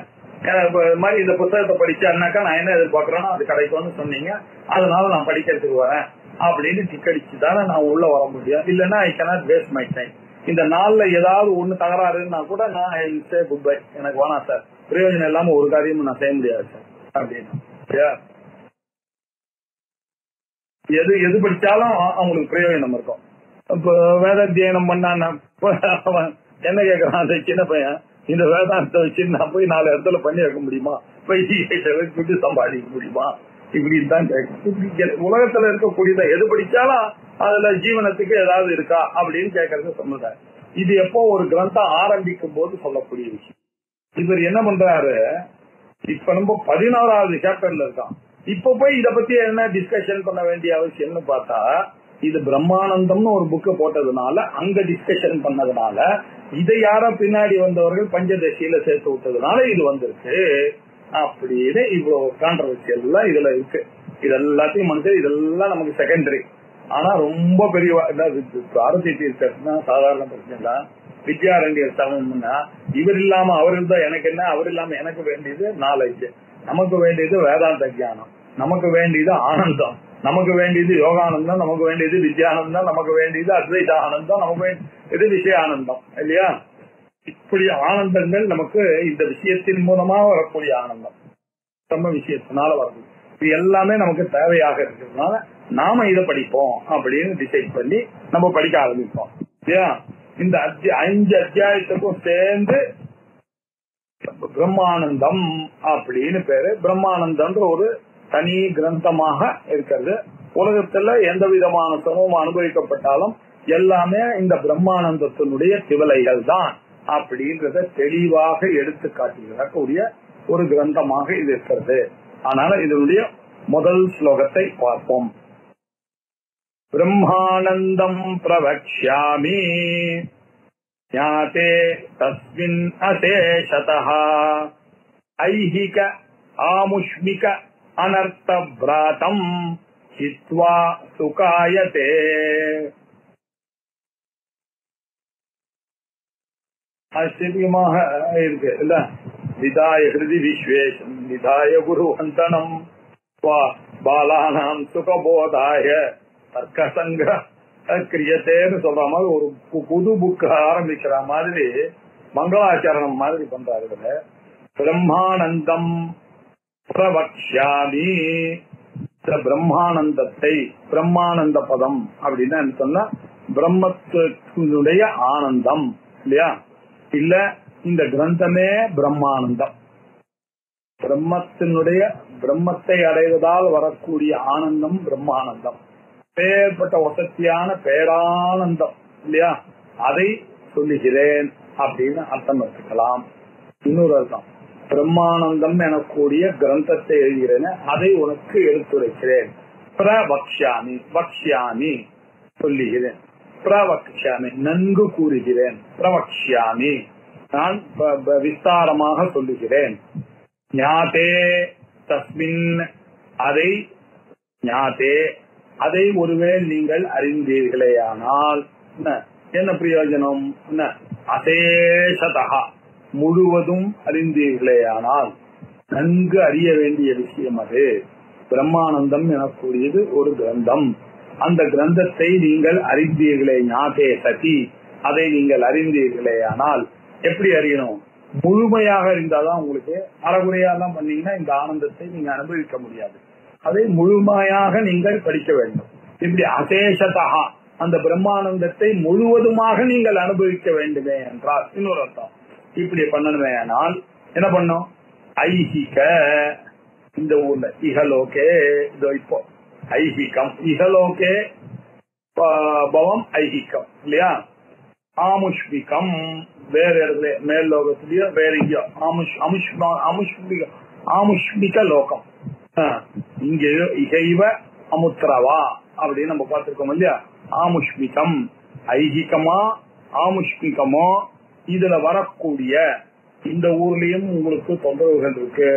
மாதிரி இந்த புத்தகத்தை படிச்சாருனாக்கா நான் என்ன எதிர்பார்க்கறேனோ அது கிடைக்கும்னு சொன்னீங்க, அதனால நான் படிக்கிறதுக்கு வரேன் அப்படின்னு டிக்கடிச்சுதானே நான் உள்ள வர முடியும். இல்லைன்னா I cannot waste my time. இந்த நாள்ல ஏதாவது ஒண்ணு தகராறுன்னா கூட நான் I will say good bye, எனக்கு வேணாம் சார், பிரயோஜனம் இல்லாம ஒரு காரியமும் நான் செய்ய முடியாது சார் அப்படின்னு. எது படிச்சாலும் அவங்களுக்கு பிரயோஜனம் இருக்கும். இப்ப வேதாத்தியனம் பண்ணா என்ன கேக்குறான் அந்த சின்ன பையன், இந்த வேதாந்தத்தை வச்சு நான் போய் 4 இடத்துல பண்ணி வைக்க முடியுமா, போய் சம்பாதிக்க முடியுமா, இப்படின்னு தான் கேட்கும். உலகத்துல இருக்கக்கூடியத எது படிச்சாலும் அதுல ஜீவனத்துக்கு ஏதாவது இருக்கா அப்படின்னு கேட்கறது சமுதாயம். இது எப்போ ஒரு கிரந்தம் ஆரம்பிக்கும் போது சொல்லக்கூடிய விஷயம். இவர் என்ன பண்றாரு, இப்ப நம்ம 11வது சாப்டர்ல இருக்கான். இப்ப போய் இத பத்தி என்ன டிஸ்கஷன் பண்ண வேண்டிய அவசியம்னு பார்த்தா, இது பிரம்மானந்தம்னு ஒரு புக்கு போட்டதுனால அங்க டிஸ்கஷன் பண்ணதுனால இதை யாரோ பின்னாடி வந்தவர்கள் பஞ்சதசியில சேர்த்து விட்டதுனால இது வந்திருக்கு அப்படின்னு இவ்வளவு கான்ட்ரவர்சியல் எல்லாம் இதுல இருக்கு. இதெல்லாத்தையும் இதெல்லாம் நமக்கு செகண்டரி. ஆனா ரொம்ப பெரிய பாரதி தீர்த்தா சாதாரண பிரச்சனை. வித்யாரண்யர் சமம்னா இவர் இல்லாம அவர் இருந்தா எனக்கு என்ன, அவர் இல்லாம எனக்கு வேண்டியது நாலேஜ், நமக்கு வேண்டியது வேதாந்த ஞானம், நமக்கு வேண்டியது ஆனந்தம், நமக்கு வேண்டியது யோகானந்தம், நமக்கு வேண்டியது வித்யானந்தம், நமக்கு வேண்டியது அத்வைத ஆனந்தம், நமக்கு வேண்டியது விஷய ஆனந்தம் இல்லையா. இப்படி ஆனந்தங்கள் நமக்கு இந்த விஷயத்தின் மூலமா வரக்கூடிய ஆனந்தம், நம்ம விஷயத்தினால வரக்கூடிய இது எல்லாமே நமக்கு தேவையாக இருக்கிறதுனால நாம இதை படிப்போம் அப்படின்னு டிசைட் பண்ணி நம்ம படிக்க ஆரம்பிப்போம் இல்லையா. இந்த 5 அத்தியாயத்துக்கும் சேர்ந்து பிரம்மானந்தம் அப்படின்னு பேரு. பிரம்மானந்தம்ன்ற ஒரு தனி கிரந்தமாக இருக்கிறது. உலகத்துல எந்த விதமான சுகமும் அனுபவிக்கப்பட்டாலும் எல்லாமே இந்த பிரம்மானந்தத்தினுடைய திவலைகள் தான் அப்படின்றத தெளிவாக எடுத்து காட்டுகிறக்கூடிய ஒரு கிரந்தமாக இது இருக்கிறது. அதனால இதனுடைய முதல் ஸ்லோகத்தை பார்ப்போம். பிரம்மானந்தம் பிரவக்ஷ்யாமி ஞாதே தஸ்மின் அசேஷதஹ ஐஹிக ஆமுஷ்மிக அனர்த்த வ்ராதம் ஹித்வா சுகாயதே. ஆச்சரியமாக இருக்கு இல்ல? விதாய ஹிருதி விஸ்வேஷம் விதாய குரு வந்தனம் பாலானாம் சுகபோதாய தர்க்க சங்கிரஹ கிரியத்தேன்னு சொல்ற மாதிரி ஒரு புது புக் ஆரம்பிக்கிற மாதிரி மங்களாச்சரணம் மாதிரி பண்றாரு. பிரம்மானந்தம் பிரவக்ஷ்யாமி, பிரம்மானந்தத்தை, பிரம்மானந்த பதம் அப்படின்னா சொன்னா பிரம்மத்தினுடைய ஆனந்தம் இல்லையா? இல்ல இந்த கிரந்தமே பிரம்மானந்தம், பிரம்மத்தினுடைய பிரம்மத்தை அடைவதால் வரக்கூடிய ஆனந்தம் பிரம்மானந்தம், பேர்பட்ட வசதியான பேரானந்தம் இல்லையா? அதை சொல்லுகிறேன் அப்படின்னு அர்த்தம் எடுத்துக்கலாம். இன்னொரு அர்த்தம், பிரம்மானந்தம் எனக்கூடிய கிரந்தத்தை எழுதுகிறேன், அதை உனக்கு எடுத்துரைக்கிறேன். பிரவக்ஷ்யாமி, வக்ஷ்யாமி சொல்லுகிறேன், பிரவக்ஷ்யாமி நன்கு கூறுகிறேன், பிரவக்ஷ்யாமி நான் விஸ்தாரமாக சொல்லுகிறேன். ஞாதே தஸ்மின் அதை, ஞாதே அதை ஒருவேளை நீங்கள் அறிந்தீர்களேயானால் என்ன பிரயோஜனம்? அசேஷதா முழுவதும் அறிந்தீர்களேயானால், நன்கு அறிய வேண்டிய விஷயம் அது. பிரம்மானந்தம் எனக்கூடியது ஒரு கிரந்தம், அந்த கிரந்தத்தை நீங்கள் அறிந்தீர்களே, ஞாதே சதி அதை நீங்கள் அறிந்தீர்களேயானால். எப்படி அறியணும்? முழுமையாக அறிந்தாதான். உங்களுக்கு அறகுறையாதான் பண்ணீங்கன்னா இந்த ஆனந்தத்தை நீங்க அனுபவிக்க முடியாது. அதை முழுமையாக நீங்கள் படிக்க வேண்டும். இப்படி அசேஷதா அந்த பிரம்மானந்தத்தை முழுவதுமாக நீங்கள் அனுபவிக்க வேண்டுமே என்றால் இன்னொரு அர்த்தம். இப்படி பண்ணணுமே ஆனால் என்ன பண்ணும்? ஐஹிக, இந்த ஊர்ல இகலோகே, இதோ இப்போ ஐஹிகம், இகலோகே பவம் ஐஹிகம் இல்லையா? ஆமுஷ்மிகம் வேற இடத்துல மேல் லோகத்திலயோ வேற எங்கயோ ஆமுஷ்மிக லோகம், இங்கேயோ இகைவ அமுத்திரவா அப்படின்னு நம்ம பார்த்திருக்கோம் இல்லையா? ஆமுஷ்மிகம் ஐஹிகமா ஆமுஷ்மிகமோ இதுல வரக்கூடிய இந்த ஊர்லயும் உங்களுக்கு தொந்தரவுகள் இருக்கு.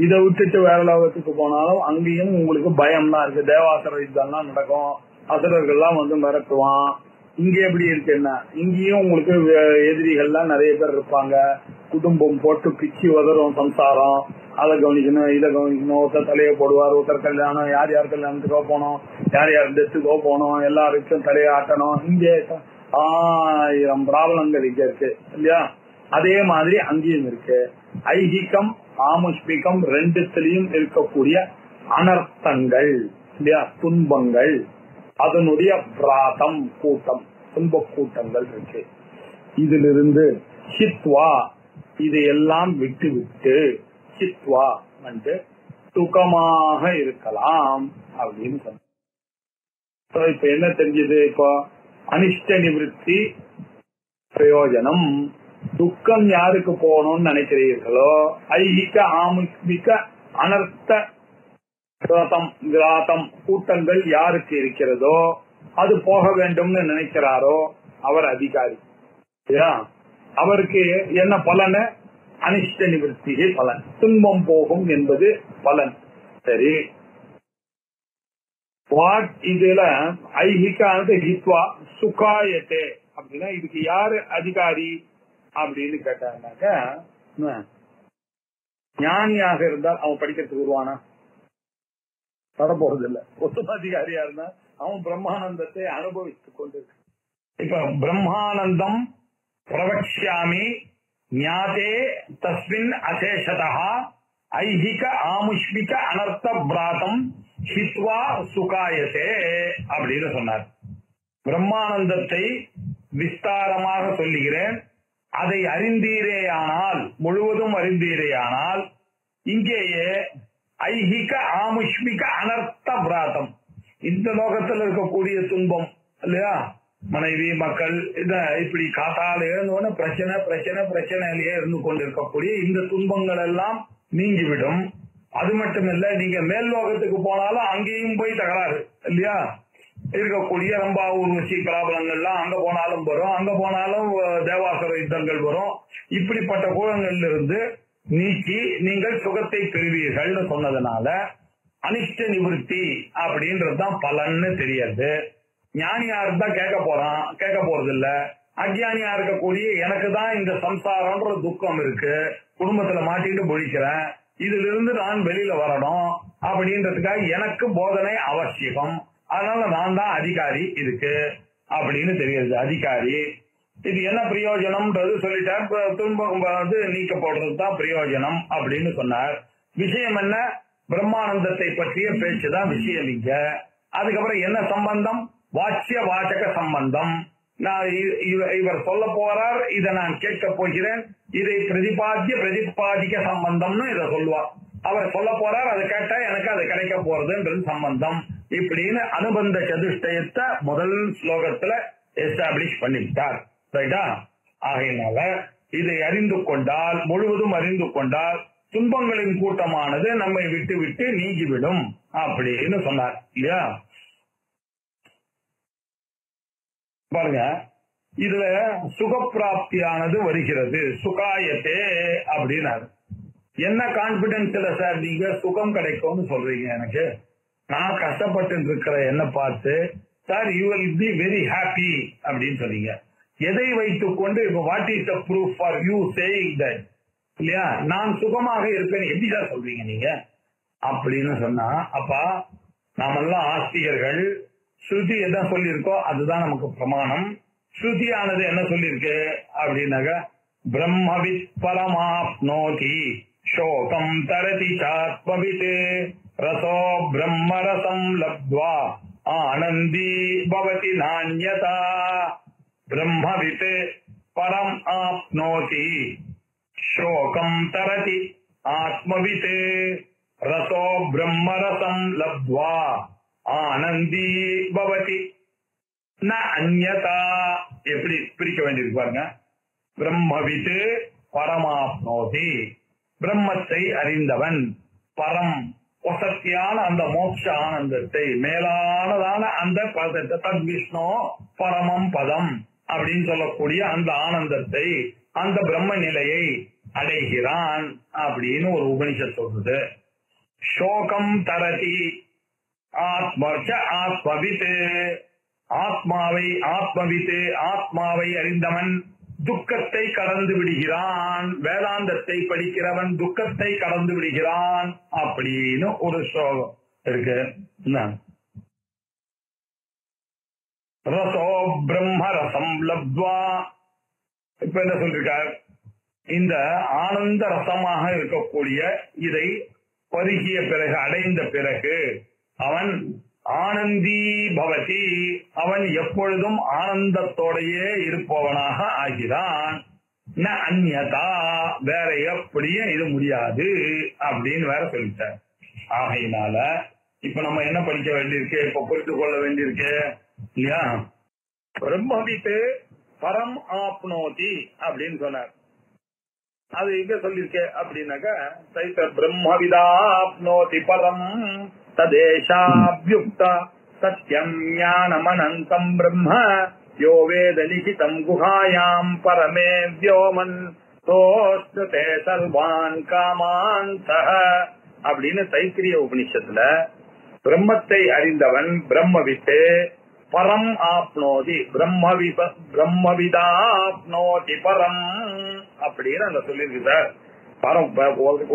இதை விட்டுட்டு வேற லோகத்துக்கு போனாலும் அங்கேயும் உங்களுக்கு பயம் தான் இருக்கு. தேவாசுர யுத்தம்லாம் நடக்கும், அசுரர்கள்லாம் வந்து மிரட்டுவான். இங்க எப்படி இருக்குன்னா இங்கேயும் உங்களுக்கு எதிரிகள்லாம் நிறைய பேர் இருப்பாங்க. குடும்பம் போட்டு பிச்சு உதறும் சம்சாரம், அதை கவனிக்கணும் இதை கவனிக்கணும். ஒருத்தர் தலையை போடுவார், ஒருத்தர் கல்யாணம், யார் யார் கல்யாணத்துக்கோ போனோம், யார் யார் டெத்துக்கோ போனோம், எல்லாருக்கும் தலையை ஆட்டணும். இங்கே 1000 ப்ராப்ளங்கள் இங்க இருக்கு இல்லையா? அதே மாதிரி அங்கேயும் இருக்கு. ஐஹிகம் ஆமுஷ்மிகம் ரெண்டுத்திலையும் இருக்கக்கூடிய அனர்த்தங்கள் இல்லையா, துன்பங்கள், அதனுடைய பிராதம் கூட்டம், துன்ப கூட்டங்கள் இருக்கு. இதிலிருந்து ஹித்வா இதையெல்லாம் விட்டு விட்டு ஹித்வா வந்து சுகமாக இருக்கலாம் அப்படின்னு சொன்ன. இப்ப என்ன தெரிஞ்சது? இப்போ அனிஷ்ட நிவர்த்தி பிரயோஜனம். துக்கம் யாருக்கு போகணும்னு நினைக்கிறீர்களோ, ஐஹிக ஆமுஷ்மிக அனர்த்த கிராதம் கூட்டங்கள் யாருக்கு இருக்கிறதோ, அது போக வேண்டும்னு நினைக்கிறாரோ அவர் அதிகாரி. அவருக்கு என்ன பலன்? அனிஷ்ட நிவர்த்திகை பலன், துன்பம் போகும் என்பது பலன். சரி, இதுல ஐஹிகானது ஹித்வா சுகாயத்தே அப்படின்னா இதுக்கு யாரு அதிகாரி அப்படின்னு கேட்டாருனாக்க, ஞானியாக இருந்தால் அவன் படிக்கிறதுக்கு வருவானா? வரப்போறது இல்ல. ஒத்துமாதிகாரியா இருந்தா அவன் பிரம்மானந்தத்தை அனுபவித்துக் கொண்டிருக்க. இப்ப பிரம்மானந்தம் பிரவக்ஷ்யாமி ஞாதே தஸ்மின் அசேஷதா ஐஹிக ஆமுஷ்மிக அனர்த்த பிராதம் ஹித்வா சுகாயத்தே அப்படின்னு சொன்னார். பிரம்மானந்தத்தை விஸ்தாரமாக சொல்லுகிறேன், அதை அறிந்தீரேயானால், முழுவதும் அறிந்தீரேயானால், இங்கேயே ஐஹிக ஆமுஷ்மிக அனர்த்த பிராதம், இந்த லோகத்தில் இருக்கக்கூடிய துன்பம் இல்லையா, மனைவி மக்கள் இத இப்படி காத்தால எழுந்தோன்னு பிரச்சனையிலேயே இருந்து கொண்டிருக்கக்கூடிய இந்த துன்பங்கள் எல்லாம் நீங்கிவிடும். அது மட்டும் இல்ல, நீங்க மேல் லோகத்துக்கு போனாலும் அங்கேயும் போய் தகராறு இல்லையா, இருக்கக்கூடிய ரொம்ப ஊர்வசி பிராபலங்கள்லாம் அங்க போனாலும் வரும், அங்க போனாலும் தேவாசுர யுத்தங்கள் வரும். இப்படிப்பட்ட கூழங்கள்ல இருந்து நீக்கி நீங்கள் சுகத்தை பெறுவீர்கள்னு சொன்னதுனால அனிஷ்ட நிவர்த்தி அப்படின்றதுதான் பலன்னு தெரியாது. ஞானியா இருந்தா கேட்க போறது இல்ல. அஜ்ஞானியா இருக்கக்கூடிய எனக்கு தான் இந்த சம்சாரம்ன்ற துக்கம் இருக்கு, குடும்பத்துல மாட்டிட்டு பொழிக்கிறேன், இதுல இருந்து நான் வெளியில வரணும் அப்படின்றதுக்காக எனக்கு போதனை அவசியம், அதனால நான் தான் அதிகாரி இதுக்கு அப்படின்னு தெரியுது. அதிகாரி இது என்ன பிரயோஜனம்ன்றது சொல்லிட்டார். துன்பம் நீக்க போடுறது தான் பிரயோஜனம் அப்படின்னு சொன்னார். விஷயம் என்ன? பிரம்மானந்தத்தை பற்றிய பேச்சுதான் விஷயம் இங்க. அதுக்கப்புறம் என்ன சம்பந்தம்? வாச்சிய வாச்சக சம்பந்தம். நான் இவர் சொல்ல போறார், இதை நான் கேட்க போகிறேன், இதை பிரதிபாதிக்க சம்பந்தம்னு இதை சொல்லுவார். அவர் சொல்ல போறார், அதை கேட்டா எனக்கு அது கிடைக்க போறதுன்றது சம்பந்தம். இப்படின்னு அனுபந்த சதுஷ்டயத்தை முதல் ஸ்லோகத்துல எஸ்டாப்ளிஷ் பண்ணிவிட்டார். ரைட்டா? ஆகையினால இதை அறிந்து கொண்டால், முழுவதும் அறிந்து கொண்டால் துன்பங்களின் கூட்டமானது நம்மை விட்டு விட்டு நீங்கிவிடும் அப்படின்னு சொன்னார் இல்லையா? பாருங்க, இதுல சுகப்பிராப்தியானது வருகிறது. சுகாயத்தே அப்படின்னாரு. என்ன கான்பிடன்ஸ்ல சார் நீங்க சுகம் கிடைக்கும்னு சொல்றீங்க? எனக்கு நான் கஷ்டப்பட்டு இருக்கிற என்ன பார்த்து sir you will be very happy அப்படின்னு சொன்னீங்க. எதை வைத்துக் கொண்டு what is the proof for you saying that இல்லையா? நான் சுகமாக இருப்பேன் எப்படி சார் சொல்றீங்க நீங்க அப்படின்னு சொன்னா, அப்பா நாமெல்லாம் ஆஸ்திகர்கள், ஸ்ருதி என்ன சொல்லியிருக்கோ அதுதான் நமக்கு பிரமாணம். ஸ்ருதியானது என்ன சொல்லியிருக்கு அப்படின்னாக்க, பிரம்மவித் பரமாப்னோதி சோகம் தரதி சாத்மவித் ரசோ பிரம்மரசம் லப்த்வா ஆனந்தி பவதி நான்யதா. பிரம்மவித் பரம் ஆப்னோதி சோகம் தரதி ஆத்மவித் ரசோ பிரம்மரசம் லப்த்வா ஆனந்தி பவதி ந அன்யதா. எப்படி பிரிக்க வேண்டியிருக்கு பாருங்க. பிரம்மவித் பரமாப்னோதி, பிரம்மத்தை அறிந்தவன், பரம் வசத்தியான அந்த மோட்ச ஆனந்தத்தை, மேலானதான அந்த பதத்தை, தத் விஷ்ணு பரமம் பதம் அப்படின்னு சொல்லக்கூடிய அந்த ஆனந்தத்தை, அந்த பிரம்ம நிலையை அடைகிறான் அப்படின்னு ஒரு உபனிஷத் சொல்றது. சோகம் தரதி ஆத்மவித், ஆத்மாவை ஆத்மவித், ஆத்மாவை அறிந்தவன் துக்கத்தை கடந்து விடுகிறான். வேதாந்தத்தை படிக்கிறவன் துக்கத்தை கடந்து விடுகிறான் அப்படின்னு ஒரு ஸ்லோகம் இருக்கு. ரசோ பிரம்ம ரசம் லப்த்வா. இப்ப என்ன சொல்லிருக்கார்? இந்த ஆனந்த ரசமாக இருக்கக்கூடிய இதை பருகிய பிறகு, அடைந்த பிறகு அவன் ஆனந்தி பவதி, அவன் எப்பொழுதும் ஆனந்தத்தோடையே இருப்பவனாக ஆகிறான். ந அந்யதா, வேற எப்படியும் இது முடியாது அப்படின்னு வேற சொல்லிட்டார். ஆகையினால இப்ப நம்ம என்ன படிக்க வேண்டியிருக்கு, இப்ப புரிந்து கொள்ள வேண்டியிருக்கு இல்லையா? பிரம்மவித் பரம் ஆப்னோதி அப்படின்னு சொன்னார். அது எங்க சொல்லிருக்க அப்படின்னாக்கா, சைத்த பிரம்மவிதாப்னோதி பரம் ததேஷாப்யுக்த சத்யம் ஞானமனந்தம் பிரம்ம யோ வேத லிகிதம் குஹாயாம் பரமே வ்யோமன் தோஸ்தே சர்வான் காமாந்தஹ அப்படின்னு தைத்திரிய உபனிஷத்துல பிரம்மத்தை அறிந்தவன் பிரம்மவித்து பரம் ஆப்னோதி, பிரம்மவிதாப்னோதி பரம் அப்படின்னு அங்க சொல்லியிருக்கு சார். பரம்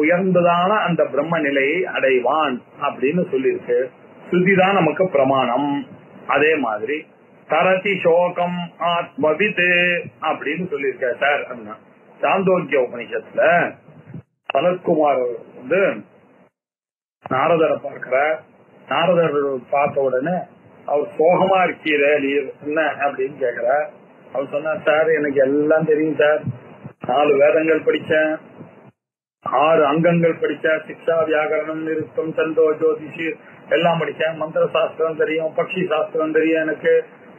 உயர்ந்ததான அந்த பிரம்ம நிலையை அடைவான் அப்படின்னு சொல்லியிருக்கு. ஸ்ருதிதான் நமக்கு பிரமாணம். அதே மாதிரி தரதி சோகம் ஆத்மவித் அப்படின்னு சொல்லியிருக்க சார். சாந்தோக்கிய உபனிஷத்துல சனத்குமார் வந்து நாரதரை பார்க்கிற, நாரதர் பார்த்த உடனே அவர் சோகமா இருக்கிற என்ன அப்படின்னு கேக்குற. அவர் சொன்னார், சார் எனக்கு எல்லாம் தெரியும் சார், 4 வேதங்கள் படிச்சேன், 6 அங்கங்கள் படிச்சேன், சிக்ஷா வியாகரணம் நிருத்தம் சந்தோ ஜோதிஷி எல்லாம் படிச்சேன், மந்திர சாஸ்திரம் தெரியும், பக்ஷி சாஸ்திரம் தெரியும், எனக்கு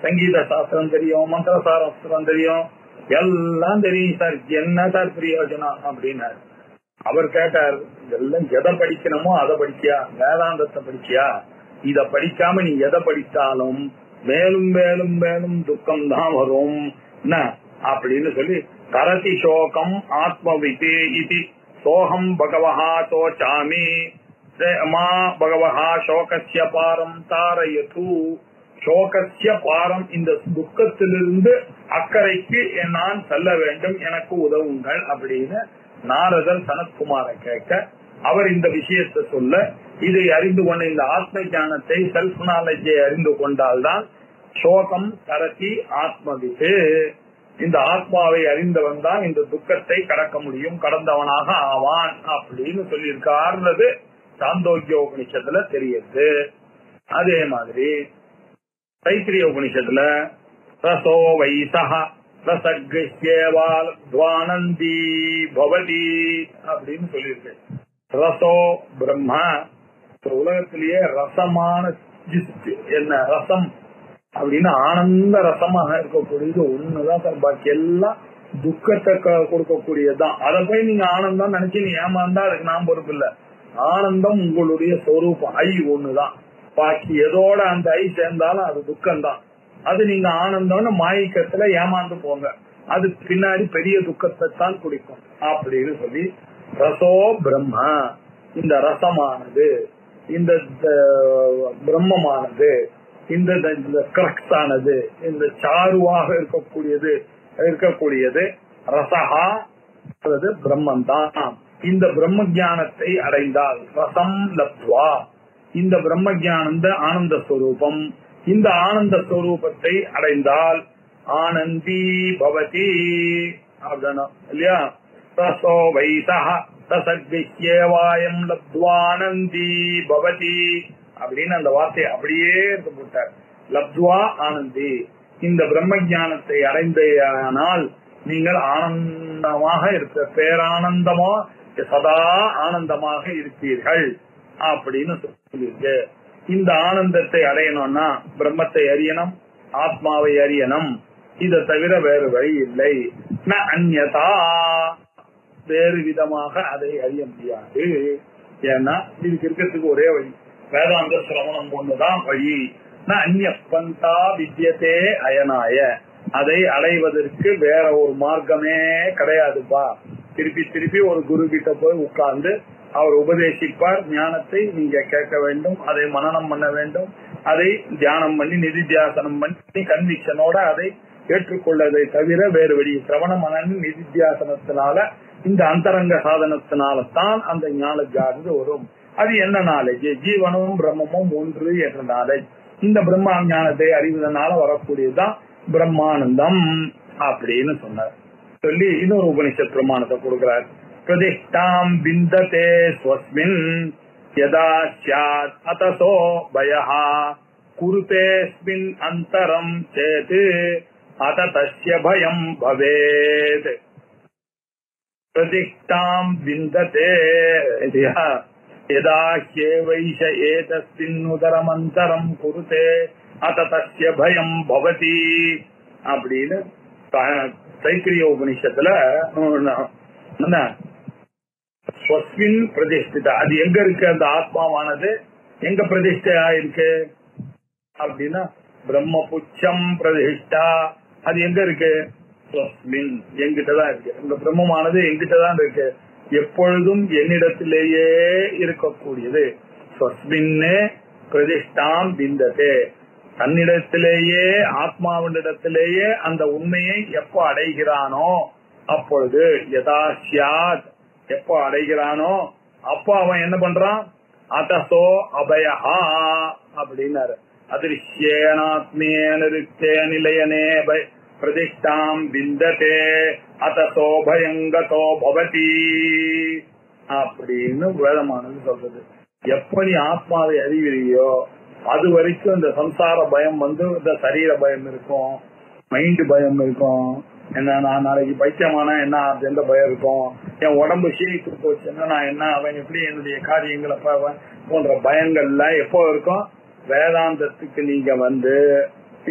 சங்கீத சாஸ்திரம் தெரியும், மந்திர சாஸ்திரம் தெரியும், எல்லாம் தெரியும் சார், என்ன சார் பிரயோஜனம் அப்படின்னாரு. அவர் கேட்டார், இதெல்லாம் எதை படிக்கணுமோ அதை படிக்கியா, வேதாந்தத்தை படிக்கியா, இத படிக்காம நீ எதை படித்தாலும் மேலும் மேலும் மேலும் துக்கம் தான் வரும் அப்படின்னு சொல்லி, கரதி சோகம் ஆத்மவிதி இது சோகம் பகவஹா சோச்சாமி மா பகவஹா சோகஸ்ய பாரம் தாரயது. சோகஸ்ய பாரம், இந்த துக்கத்திலிருந்து அக்கறைக்கு நான் செல்ல வேண்டும், எனக்கு உதவுங்கள் அப்படின்னு நாரதர் சனத்குமாரை கேட்க, அவர் இந்த விஷயத்தை சொல்ல, இதை அறிந்து கொண்ட இந்த ஆத்ம ஞானத்தை, செல்ஃப் நாலேஜை அறிந்து கொண்டால்தான் சோகம் கரதி ஆத்மவித்து, இந்த ஆத்மாவை அறிந்தவன் தான் இந்த துக்கத்தை கடக்க முடியும், கடந்தவனாக ஆவான் அப்படின்னு சொல்லியிருக்காருன்றது சாந்தோக்கிய உபனிஷத்துல தெரியுது. அதே மாதிரி தைத்திரிய உபனிஷத்துல ரசோ வைசஹ ரசக்யேவானந்தி பவதி அப்படின்னு சொல்லியிருக்கு. ரசோ பிரம்ம, உலகத்திலேயே ரசமான என்ன ரசம் அப்படின்னு ஆனந்த ரசமாக இருக்கக்கூடியது ஒண்ணுதான் சார். பாக்கி எல்லாம் துக்கத்தை கொடுக்கக்கூடியதுதான். அதை போய் நீங்க ஆனந்தம் நினைச்சு நீ ஏமாந்தா அதுக்கு நான் பொறுப்பு இல்ல. ஆனந்தம் உங்களுடைய சொரூபம், ஐ ஒண்ணுதான். பாக்கி எதோட அந்த ஐ சேர்ந்தாலும் அது துக்கம் தான். அது நீங்க ஆனந்தம்னு மாயக்கத்துல ஏமாந்து போங்க, அது பின்னாடி பெரிய துக்கத்தை தான் குடிக்கும் அப்படின்னு சொல்லி, ரசோ பிரம்ம, இந்த ரசமானது, இந்த பிரம்மமானது, இந்த கிரக்ஸ் ஆனது, இந்த சாருவாக இருக்கக்கூடியது ரசஹா, அல்லது பிரம்மன் தான். இந்த பிரம்ம ஞானத்தை அடைந்தால் ரசம் லப்த்வா, இந்த பிரம்ம ஞானந்த ஆனந்த ஸ்வரூபம், இந்த ஆனந்த ஸ்வரூபத்தை அடைந்தால் ஆனந்தி பவதி இல்லையா. ரசோ வைசஹ ரசக்யேவாயம் லப்த்வானந்தி பவதி அப்படின்னு அந்த வார்த்தையை அப்படியே எடுத்து போட்டார். லப்த்வா ஆனந்தி, இந்த பிரம்ம ஞானத்தை அடைந்தால் நீங்கள் ஆனந்தமாக இருக்க, பேரானந்தமா சதா ஆனந்தமாக இருப்பீர்கள் அப்படின்னு சொல்லியிருக்கு. இந்த ஆனந்தத்தை அடையணும்னா பிரம்மத்தை அறியணும், ஆத்மாவை அறியணும். இதை தவிர வேறு வழி இல்லை. ந அந்யதா, வேறு விதமாக அதை அறிய முடியாது. ஏன்னா இதுக்கு இருக்கிறதுக்கு ஒரே வழி, வேதாந்த சிரவணம் ஒண்ணுதான் வழி. ந அந்நிய பந்தா வித்யதே அயனாய, அதை அடைவதற்கு வேற ஒரு மார்க்கமே கிடையாதுப்பா. திருப்பி திருப்பி ஒரு குரு கிட்ட போய் உட்கார்ந்து அவர் உபதேசிப்பார், ஞானத்தை நீங்க கேட்க வேண்டும், அதை மனனம் பண்ண வேண்டும், அதை தியானம் பண்ணி நிதித்தியாசனம் பண்ணி கன்விக்ஷனோட அதை ஏற்றுக்கொள்ளதை தவிர வேறு வழி. சிரவண மனன் நிதித்தியாசனத்தினால, இந்த அந்தரங்க சாதனத்தினால தான் அந்த ஞானஜானது வரும். அது என்ன நாலேஜ்? ஜீவனும் பிரம்மமும் ஒன்று என்ற நாலேஜ். இந்த பிரம்மா ஞானத்தை அறிவதனால வரக்கூடியதுதான் பிரம்மானந்தம் அப்படின்னு சொன்னார். சொல்லி இன்னொரு உபனிஷத் பிரமாணத்தை கொடுக்கிறார். பிரதிஷ்டாம் விந்ததே ஸ்வஸ்மின் யதா ஸ்யாத் அதசோ பயஹ குருதேஸ்மின் அந்தரம் சேத் அத தஸ்ய பயம் பவேத். பிரதிஷ்டாம் விந்ததே யதா ஹ்யேவைஷ ஏதஸ்மின் உதரமந்தரம் குருதே அத தஸ்ய பயம் பவதி அப்படின்னு தைத்திரிய உபனிஷத்துல ஸ்வஸ்மின் பிரதிஷ்டிதா, அது எங்க இருக்கு? அந்த ஆத்மாவானது எங்க பிரதிஷ்டையா இருக்கு அப்படின்னா பிரம்ம புச்சம் பிரதிஷ்டா, அது எங்க இருக்கு? ஸ்வஸ்மின், எங்கிட்டதான் இருக்கு. இந்த பிரம்மமானது எங்கிட்டதான் இருக்கு, எப்பொழுதும் என்னிடத்திலேயே இருக்கக்கூடியது. ஸ்வஸ்மின் பிரதிஷ்டாம் விந்ததே, தன்னிடத்திலேயே ஆத்மாவினிடத்திலேயே அந்த உண்மையை எப்போ அடைகிறானோ அப்பொழுது, யதா ஸ்யாத், எப்போ அடைகிறானோ அப்போ அவன் என்ன பண்றான்? அதசோ அபயஹா அப்படின்னாரு. அதிருஷ்யேனாத்மேனிருத்தே நிலையனே பிரதிஷ்டாம் விந்ததே அதசோ பயங்கதோ பவதி அப்படின்னு வேதமானது சொல்றது. எப்ப நீ ஆத்மாவை அறிவிறியோ அது வரைக்கும் இந்த சம்சார பயம் இந்த சரீர பயம் இருக்கும், மைண்ட் பயம் இருக்கும். என்ன, நான் நாளைக்கு பைத்தியமானா என்ன எந்த பயம் இருக்கும், என் உடம்பு சீனித்து போச்சுன்னா நான் என்ன, அவன் எப்படி என்னுடைய காரியங்களை போன்ற பயங்கள்லாம் எப்போ இருக்கும்? வேதாந்தத்துக்கு நீங்க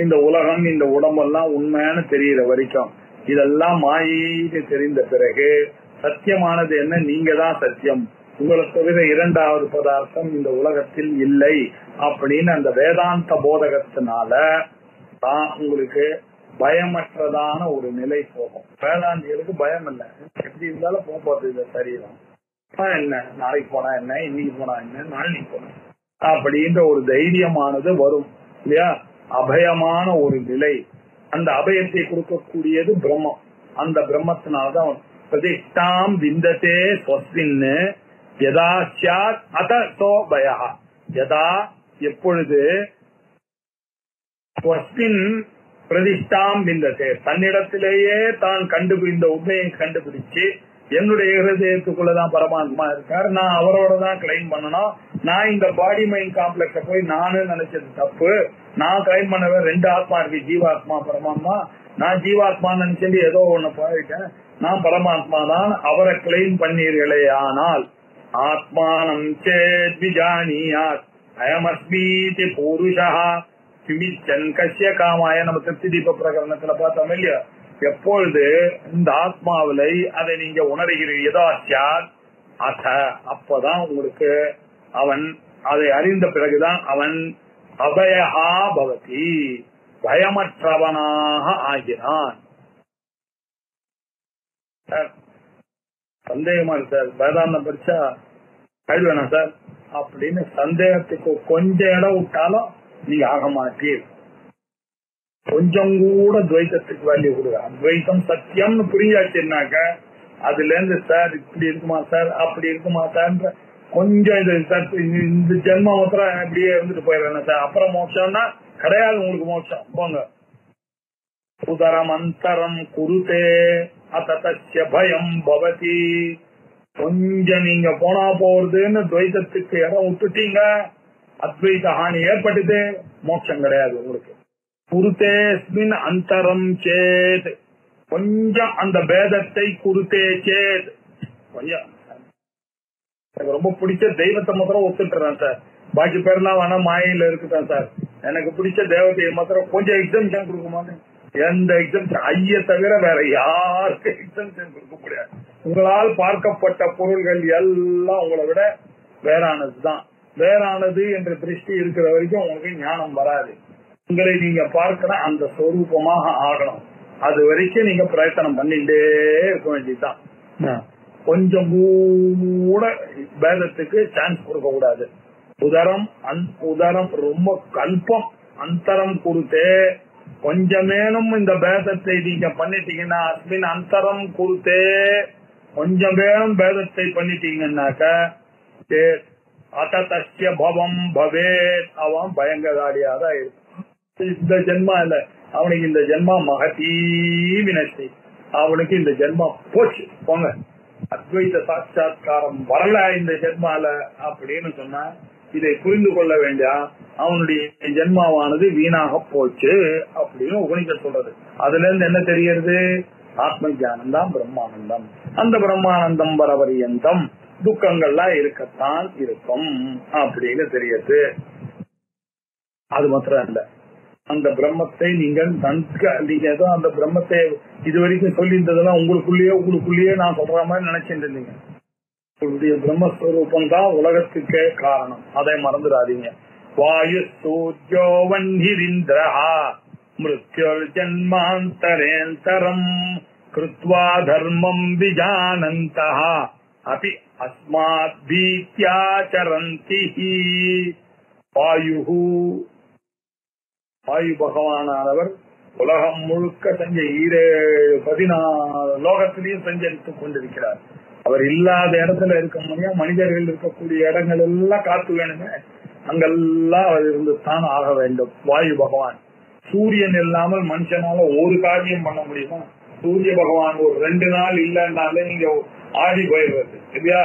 இந்த உலகம் இந்த உடம்பெல்லாம் உண்மையான தெரியற வரைக்கும், இதெல்லாம் மாயின்னு தெரிந்த பிறகு சத்தியமானது என்ன? நீங்க தான் சத்தியம், உங்களை தவிர இரண்டாவது பதார்த்தம் இந்த உலகத்தில் இல்லை அப்படின்னு அந்த வேதாந்த போதகத்தினால தான் உங்களுக்கு பயமற்றதான ஒரு நிலை போகும். வேதாந்திகளுக்கு பயம் இல்லை, எப்படி இருந்தாலும் போகும்போது இந்த சரீரம் என்ன, நாளைக்கு போனா என்ன, இன்னைக்கு போனா என்ன, நாளைக்கு போனா அப்படின்ற ஒரு தைரியமானது வரும் இல்லையா? அபயமான ஒரு நிலை, அந்த அபயத்தை கொடுக்கக்கூடியது பிரம்மம். அந்த பிரம்மத்தினால்தான் பிரதிஷ்டாம் விந்ததே ஸ்வஸ்மின்னு யதா ஸ்யாத் அத சோ பயா. யதா எப்பொழுது, ஸ்வஸ்மின் பிரதிஷ்டாம் விந்ததே தன்னிடத்திலேயே தான் இந்த உண்மையை கண்டுபிடிச்சு என்னுடைய ஹிருதயத்துக்குள்ளதான் பரமாத்மா இருக்காரு, நான் அவரோட தான் கிளைம் பண்ணணும், நான் இந்த பாடி மைண்ட் காம்ப்ளெக்ஸ போய் நானு நினைச்சது தப்பு, நான் கிளைம் பண்ணவே ரெண்டு ஆத்மா இருக்கு, ஜீவாத்மா பரமாத்மா, நான் ஜீவாத்மா நினைச்சது ஏதோ ஒண்ணு போயிட்டேன், நான் பரமாத்மா தான் அவரை கிளைம் பண்ணீர்களே ஆனால் ஆத்மானம் சேத்விஜானியாத் அயமஸ்மீதி புருஷா கிமிச்சன் கஷ்ய காமாய நம்ம திருப்தி தீப பிரகரணத்துல பார்த்தோம் இல்லையா? எப்பொழுது இந்த ஆத்மாவிலை அதை நீங்க உணர்கிறீர்கள் அத அப்பதான் உங்களுக்கு அவன் அதை அறிந்த பிறகுதான் அவன் அபயஹா பவதி பயமற்றவனாக ஆகிறான். சந்தேகமா இருக்கு சார், வேதாந்தம் படிச்சா கழுவேனா சார் அப்படின்னு சந்தேகத்துக்கு கொஞ்சம் இடம் விட்டாலும் நீங்க ஆக மாட்டீர். கொஞ்சம் கூட துவைத்தத்துக்கு வேல்யூ கொடுங்க. அத்வைத்தம் சத்தியம்னு புரியாச்சுன்னாக்க அதுல இருந்து சார் இப்படி இருக்குமா சார் அப்படி இருக்குமா சார் கொஞ்சம் இது சார் இந்த ஜென்ம மாத்திரம் இப்படியே இருந்துட்டு போயிடுறேன் சார், அப்புறம் மோட்சம்னா கிடையாது உங்களுக்கு மோட்சம் போங்க. உதரம் அந்தரம் குருதே அத்தஸ்ய பயம் பவதி. கொஞ்சம் நீங்க போனா போறதுன்னு துவைத்தத்துக்கு இடம் விட்டுட்டீங்க, அத்வைத ஹானி ஏற்பட்டது, மோட்சம் கிடையாது உங்களுக்கு. குருதேஸ்மின் அந்தரம் சேத் கொஞ்சம் அந்த பேதத்தை குருதே சேத் கொஞ்சம் எனக்கு ரொம்ப பிடிச்ச தெய்வத்தை மாத்திரம் ஒத்துட்டுறேன் சார், பாக்கி பேர்லாம் வேணா மாயில இருக்குதான் சார், எனக்கு பிடிச்ச தெய்வத்தை மாத்திரம் கொஞ்சம் எக்ஸம்ஷன் கொடுக்க மாட்டேன். எந்த எக்ஸம்ஷன் ஐய தவிர வேற யாருக்கு எக்ஸம்ஷன் கொடுக்க முடியாது. உங்களால் பார்க்கப்பட்ட பொருள்கள் எல்லாம் உங்களை விட வேறானதுதான். வேறானது என்ற திருஷ்டி இருக்கிற வரைக்கும் உங்களுக்கு ஞானம் வராது. உங்களை நீங்க பார்க்கிற அந்த சொரூபமாக ஆகணும். அது வரைக்கும் நீங்க பிரயத்தனம் பண்ணிட்டே இருக்க வேண்டியதுதான். கொஞ்சம் கூட பேதத்துக்கு சான்ஸ் கொடுக்க கூடாது. உதாரணம் ரொம்ப கல்பம் அந்தரம் கொடுத்தே கொஞ்சமேனும் இந்த பேதத்தை நீங்க பண்ணிட்டீங்கன்னா அஸ்மின் அந்தரம் கொடுத்தே கொஞ்சம் வேணும் பேதத்தை பண்ணிட்டீங்கன்னாக்க அத்தஸ்ய பவம் பவேத் அவன் பயங்கரதாடியாதான் இருக்கும். இந்த ஜென்மா இல்ல அவனுக்கு, இந்த ஜென்மா மகதீ வினஷ்டி, அவனுக்கு இந்த ஜென்மா போச்சு போங்க, அத்வைத சாட்சாத்காரம் வரல இந்த ஜென்மால அப்படின்னு சொன்னா இதை புரிந்து கொள்ள வேண்டிய அவனுடைய ஜென்மாவானது வீணாக போச்சு அப்படின்னு உபனிஷத் சொல்றது. அதுல இருந்து என்ன தெரிகிறது? ஆத்ம ஞானம் தான் பிரம்மானந்தம். அந்த பிரம்மானந்தம் வரவரியந்தம் துக்கங்கள்லாம் இருக்கத்தான் இருக்கும் அப்படின்னு தெரியுது. அது மாத்திரம் இல்ல, அந்த பிரம்மத்தை நீங்கள் நீங்க ஏதோ அந்த பிரம்மத்தை இதுவரைக்கும் சொல்லி இருந்ததெல்லாம் உங்களுக்குள்ளேயே நான் சொல்ற மாதிரி நினைச்சிட்டு இருந்தீங்க. உங்களுடைய பிரம்மஸ்வரூபம் தான் உலகத்துக்கே காரணம், அதை மறந்துடாதீங்க. வாயு சூர்யோ வன்ஹிரிந்திரஹா மிருத்யுர் ஜன்மாந்தரேந்தரம் கிருத்வா தர்மம் விஜானந்தஹ அபி அஸ்மாத் பீத்யாசரந்தி. வாயு பகவானவர் உலகம் முழுக்க 14 லோகத்திலையும் சஞ்சரித்துக் கொண்டிருக்கிறார். அவர் இல்லாத இடத்துல இருக்க முடியும். மனிதர்கள் இருக்கக்கூடிய இடங்கள் எல்லாம் காத்து வேணுமே, அங்கெல்லாம் அவர் இருந்துதான் ஆக வேண்டும். வாயு பகவான். சூரியன் இல்லாமல் மனுஷனால ஒரு காரியம் பண்ண முடியுமா? சூரிய பகவான் ஒரு 2 நாள் இல்லைன்னாலே நீங்க ஆடி போயிடுறது இல்லையா?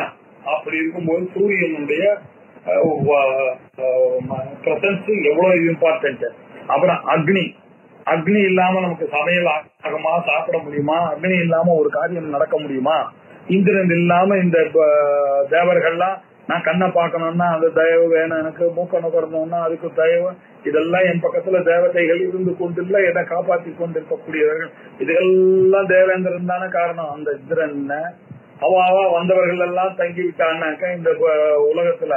அப்படி இருக்கும்போது சூரியனுடைய பிரசன்ஸ் எவ்வளவு இம்பார்ட்டன்ட். அப்புறம் அக்னி இல்லாம நமக்கு சமையல் ஆகமா, சாப்பிட முடியுமா? அக்னி இல்லாம ஒரு காரியம் நடக்க முடியுமா? இந்திரன் இல்லாம இந்த தேவர்கள்லாம், நான் கண்ணை பார்க்கணும்னா அந்த தயவு வேணும், எனக்கு மூக்க நுகரணும்னா அதுக்கு தயவு, இதெல்லாம் என் பக்கத்துல தேவதைகள் இருந்து கொண்டுள்ள என்னை காப்பாற்றி கொண்டிருக்கக்கூடியவர்கள், இதெல்லாம் தேவேந்திரன் தானே காரணம். அந்த இந்திரன் அவாவா வந்தவர்கள் எல்லாம் தங்கி விட்டான்னாக்க இந்த உலகத்துல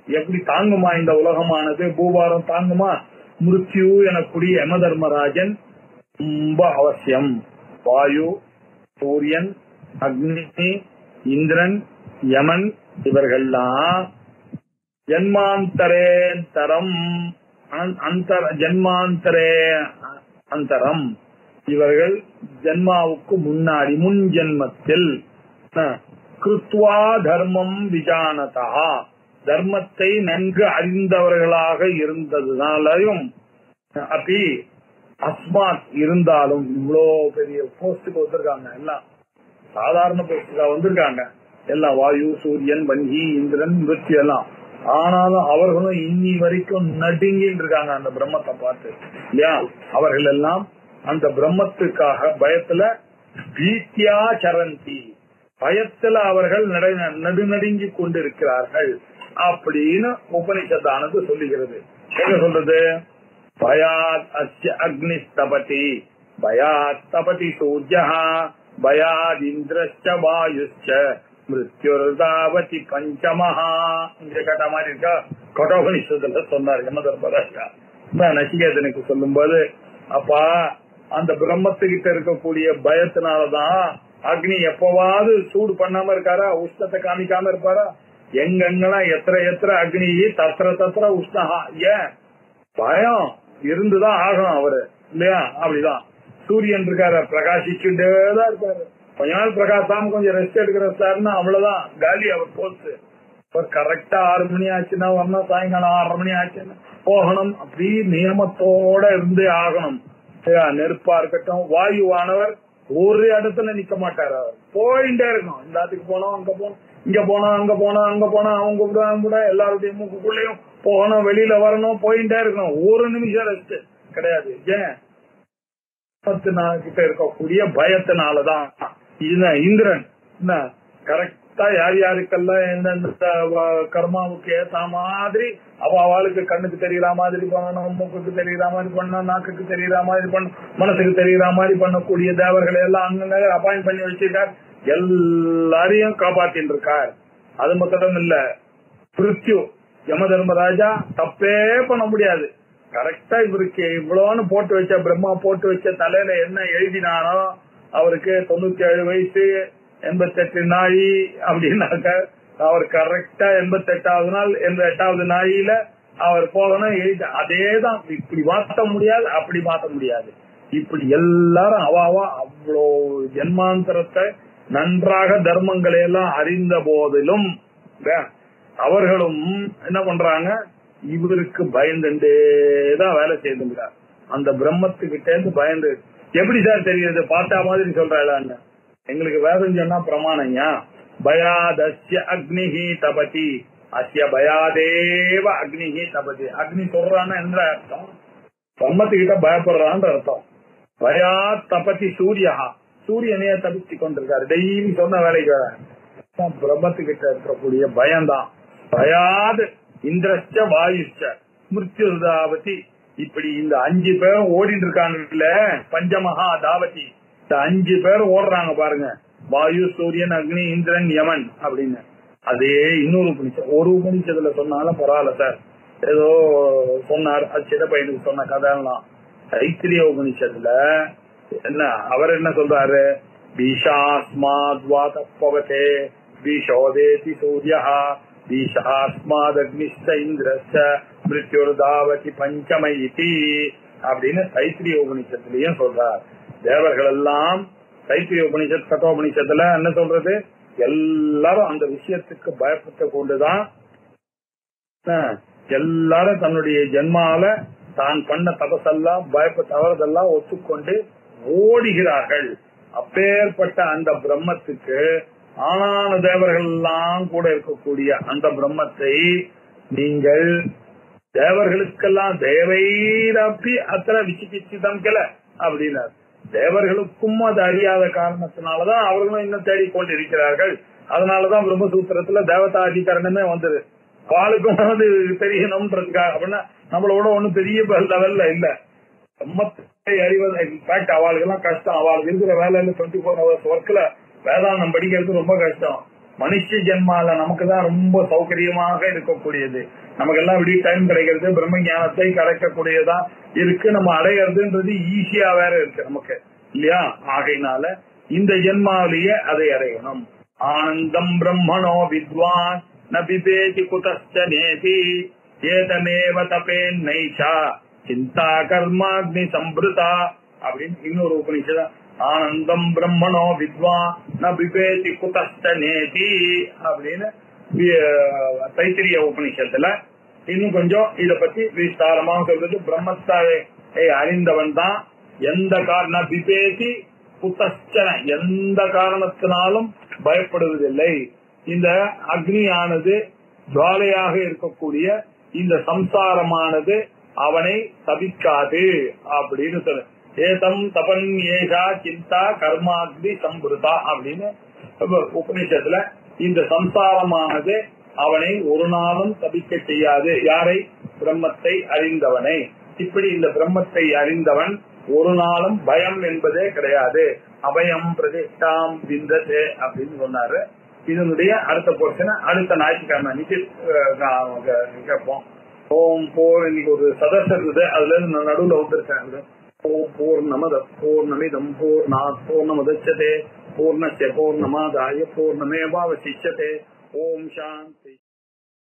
எப்படி தாங்குமா இந்த உலகமானது, பூபாரம் தாங்குமா? மிருத்யு எனக்கூடிய யம தர்மராஜன் ரொம்ப அவசியம். வாயு, சூரியன், அக்னி, இந்திரன், யமன் இவர்கள்லாம் ஜன்மாந்தரேந்தரம் ஜன்மாந்தரே அந்தரம், இவர்கள் ஜன்மாவுக்கு முன்னாடி முன் ஜென்மத்தில் கிருத்வா தர்மம் விஜானதா, தர்மத்தை நன்கு அறிந்தவர்களாக இருந்ததுனாலையும் அப்படி அஸ்மாத் இருந்தாலும் இவ்வளோ பெரிய போஸ்டுக்கு வந்திருக்காங்க. எல்லாம் சாதாரண போஸ்டுக்கா வந்திருக்காங்க எல்லாம், வாயு, சூரியன், வங்கி, இந்திரன், மிருத்யு எல்லாம். ஆனாலும் அவர்களும் இன்னி வரைக்கும் நடுங்கின்னு இருக்காங்க அந்த பிரம்மத்தை பார்த்து இல்லையா. அவர்கள் எல்லாம் அந்த பிரம்மத்துக்காக பயத்துல பீத்தியா சரந்தி, பயத்துல அவர்கள் நடுநடுங்கி கொண்டிருக்கிறார்கள் அப்படின்னு உபனிஷத்தானது சொல்லுகிறது. என்ன சொல்றது? பயாத் அஸ்ய அக்னி தபதி, பயாத் தபதி சூர்யா, பயாத் இந்திரஸ்ச வாயுஸ்ச, மிருத்யுர்தாவதி பஞ்சமஹா. இங்க கேட்ட மாதிரி இருக்கா? கட்டோபனிஷத்துல சொன்னார் யம தர்மராஜா நசிகேதனுக்கு சொல்லும் போது, அப்பா அந்த பிரம்மத்துக்கிட்ட இருக்கக்கூடிய பயத்தினாலதான் அக்னி எப்பவாவது சூடு பண்ணாம இருக்காரா, உஷ்ணத்தை காமிக்காம இருப்பாரா? எங்கெங்கெல்லாம் எத்திர அக்னி தத்திர உஷ்ணஹா. ஏன்? பயம் இருந்துதான் ஆகணும் அவரு இல்லையா. அப்படிதான் சூரியன் இருக்காரு, பிரகாசிச்சுட்டேதான் இருக்காரு. கொஞ்ச நாள் பிரகாசாம கொஞ்சம் ரெஸ்ட் எடுக்கிறாருன்னா அவ்வளவுதான் காலி அவர் போஸ்ட். கரெக்டா 6 மணி ஆச்சுன்னா வரணும், சாயங்காலம் 6:30 மணி ஆச்சுன்னா போகணும். அப்படி நியமத்தோட இருந்தே ஆகணும். நெருப்பா இருக்கட்டும், வாயுவானவர் ஒரு இடத்துல நிக்க மாட்டாரு, அவர் போயிட்டே இருக்கணும். இந்த இடத்துக்கு போனோம், அங்க போனோம், இங்க போனோம், அங்க போனோம், அங்க போனோம், அவங்க கூட எல்லாருடைய மூக்குக்குள்ளயும் போகணும், வெளியில வரணும், போயிட்டே இருக்கணும். ஒரு நிமிஷம் ரெஸ்ட் கிடையாது. ஏன்? கிட்ட இருக்கக்கூடிய பயத்தினாலதான். இந்திரன் கரெக்டா யார் யாருக்கெல்லாம் எந்தெந்த கர்மாவுக்கு ஏத்த மாதிரி அவளுக்கு கண்ணுக்கு தெரியற மாதிரி பண்ணணும், மூக்குக்கு தெரியற மாதிரி பண்ணணும், நாக்குக்கு தெரியற மாதிரி பண்ணணும், மனசுக்கு தெரியற மாதிரி பண்ணக்கூடிய தேவர்களை எல்லாம் அங்க அப்பாயிண்ட் பண்ணி வச்சிருக்கார். எல்லாரையும் காப்பாத்தின்னு இருக்கார். அது மட்டும் இல்ல, மிருத்யு யம தர்மராஜா தப்பே பண்ண முடியாது. கரெக்டா இவருக்கு இவ்வளோன்னு போட்டு வச்ச பிரம்மா போட்டு வச்ச தலையில என்ன எழுதினானோ, அவருக்கு 97 வயசு 88 நாழி அப்படின்னாக்க, அவர் கரெக்டா 88வது நாள் 88வது நாழியில அவர் போகணும் எழுதி. அதேதான். இப்படி மாற்ற முடியாது, அப்படி மாற்ற முடியாது. இப்படி எல்லாரும் அவாவா அவ்வளோ ஜென்மாந்தரத்தை நன்றாக தர்மங்களை எல்லாம் அறிந்த போதிலும் அவர்களும் என்ன பண்றாங்க? இவருக்கு பயந்துட்டேதான் வேலை செய்துங்கிறார். அந்த பிரம்மத்துக்கிட்ட இருந்து பயந்து. எப்படி சார் தெரியுது? பார்த்தா மாதிரி சொல்றாங்க. எங்களுக்கு வேதம் சொன்னா பிரமாணம்யா. பயாதஸ்ய அக்னிஹி தபதி, அஸ்ய பயாதேவ அக்னிஹி தபதி. அக்னி சொல்றான்னா என்ன அர்த்தம்? பிரம்மத்துக்கிட்ட பயப்படுறான்னு அர்த்தம். பயா தபதி சூரியா, சூரியனையே தப்பிச்சு கொண்டிருக்காரு. டெய்லி சொன்ன வேலைக்கு பிரம்மத்துக்கிட்ட இருக்கக்கூடிய பயம்தான். பயாது இந்திரஸ்ச வாயுஷ்ச மிருத்யுர்தாவதி. இப்படி இந்த 5 பேரும் ஓடிட்டு இருக்காங்கல்ல, பஞ்சமஹா தாவதி. இந்த 5 பேர் ஓடுறாங்க பாருங்க, வாயு, சூரியன், அக்னி, இந்திரன், யமன் அப்படின்னு. அதே இன்னொரு உபனிஷத், ஒரு உபனிஷத்துல சொன்னாலும் பரவாயில்ல சார், ஏதோ சொன்னார், அது சில பையனுக்கு சொன்ன கதைலாம். தைத்திரிய உபனிஷத்துல என்ன அவர் என்ன சொல்றாரு? பீஷாஸ்மாத் பவதே பீஷோதேதி சூர்யா பீஷாஸ்மாதக்னிஷ்ட இந்திரஸ்ச மிருத்யுர்தாவதி பஞ்சமயிதி அப்படின்னு தைத்திரிய உபனிஷத்துலயும் சொல்றார். தேவர்கள் எல்லாம் தைத்திரிய உபனிஷத் கட்டோபனிஷத்துல என்ன சொல்றது? எல்லாரும் அந்த விஷயத்துக்கு பயப்பட்டு கொண்டுதான் எல்லாரும் தன்னுடைய ஜென்மால தான் பண்ண தபசெல்லாம் தவறுதெல்லாம் ஒத்துக்கொண்டு ஓடுகிறார்கள். அப்பேற்பட்ட அந்த பிரம்மத்துக்கு ஆனான தேவர்கள் எல்லாம் கூட இருக்கக்கூடிய அந்த பிரம்மத்தை நீங்கள் தேவர்களுக்கெல்லாம் தேவைரப்பி அத்தனை விசிக்கிச்சிதம் கிள அப்படின்னார். தேவர்களுக்கும் அது அறியாத காரணத்தினாலதான் அவர்களும் இன்னும் தேடிக்கொண்டிருக்கிறார்கள். அதனாலதான் பிரம்மசூத்திரத்துல தேவதா அதிகரணமே வந்தது. அவளுக்கும் அது தெரியணும்ன்றதுக்காக. அப்படின்னா நம்மளோட ஒண்ணும் பெரிய லெவல்ல இல்ல, பிரம்மத்தை அறிவது. இன்ஃபேக்ட் அவளுக்கு எல்லாம் கஷ்டம். அவளுக்கு இருக்கிற வேலையில 24 hours ஒர்க்ல வேதாந்தம் படிக்கிறது ரொம்ப கஷ்டம். மனுஷ ஜென்மால நமக்குதான் ரொம்ப சௌகரியமாக இருக்கக்கூடியது. நமக்கு எல்லாம் விடிய டைம் கிடைக்கிறது, பிரம்ம ஞானத்தை கிடைக்கக்கூடியதா இருக்கு. நம்ம அடைகிறதுன்றது ஈஸியா வேற இருக்கு நமக்கு இல்லையா? ஆகையினால இந்த ஜென்மாவிலேயே அதை அடையணும். ஆனந்தம் பிரம்மணோ வித்வான் நபிபேதி குதஸ்தனேதி ஏதமேவ தபேன் நைஷா சிந்தா கர்மாக்னி சம்பிருதா அப்படின்னு இன்னொரு உபநிஷத. ஆனந்தம் பிரம்மணோ வித்வான் நபிபேதி குதஸ்தனேதி அப்படின்னு தைத்திரிய உபநிஷத்துல இன்னும் கொஞ்சம் இத பத்தி விஸ்தாரமாக சொல்றது. பிரம்மத்தை அறிந்தவன் தான் எந்த காரண விபேதி குதஸ்தன எந்த காரணத்தினாலும் பயப்படுவதில்லை. இந்த அக்னியானது ஜுவாலையாக இருக்கக்கூடிய இந்த சம்சாரமானது அவனை தவிக்காது அப்படின்னு சொல்லு. ஏதம் தபன் ஏஷா சிந்தா கர்மாக்னி சம்பிருதா அப்படின்னு உபநிஷத்துல இந்த சம்சாரமானது அவனை ஒரு நாளும் தவிக்க செய்யாது. யாரை? பிரம்மத்தை அறிந்தவனை. இப்படி இந்த பிரம்மத்தை அறிந்தவன் ஒரு நாளும் பயம் என்பதே கிடையாது. அபயம் பிரதிஷ்டாம் விந்ததே அப்படின்னு சொன்னாரு. இதனுடைய அடுத்த போர்ஷனை அடுத்த ஞாயிற்றுக்கிழமை அன்னைக்கு கேட்போம். ஓம் போர் இன்னைக்கு ஒரு சதஸ் இருக்குது, அதுல இருந்து நடுவுல வந்துருக்கேன். ஓம் பூர்ணமத பூர்ணமிதம் பூர்ணாத் பூர்ணமுதச்யதே பூர்ணஸ்ய பூர்ணமாதாய பூர்ணமேவாவசிஷ்யதே. ஓம் சாந்தி.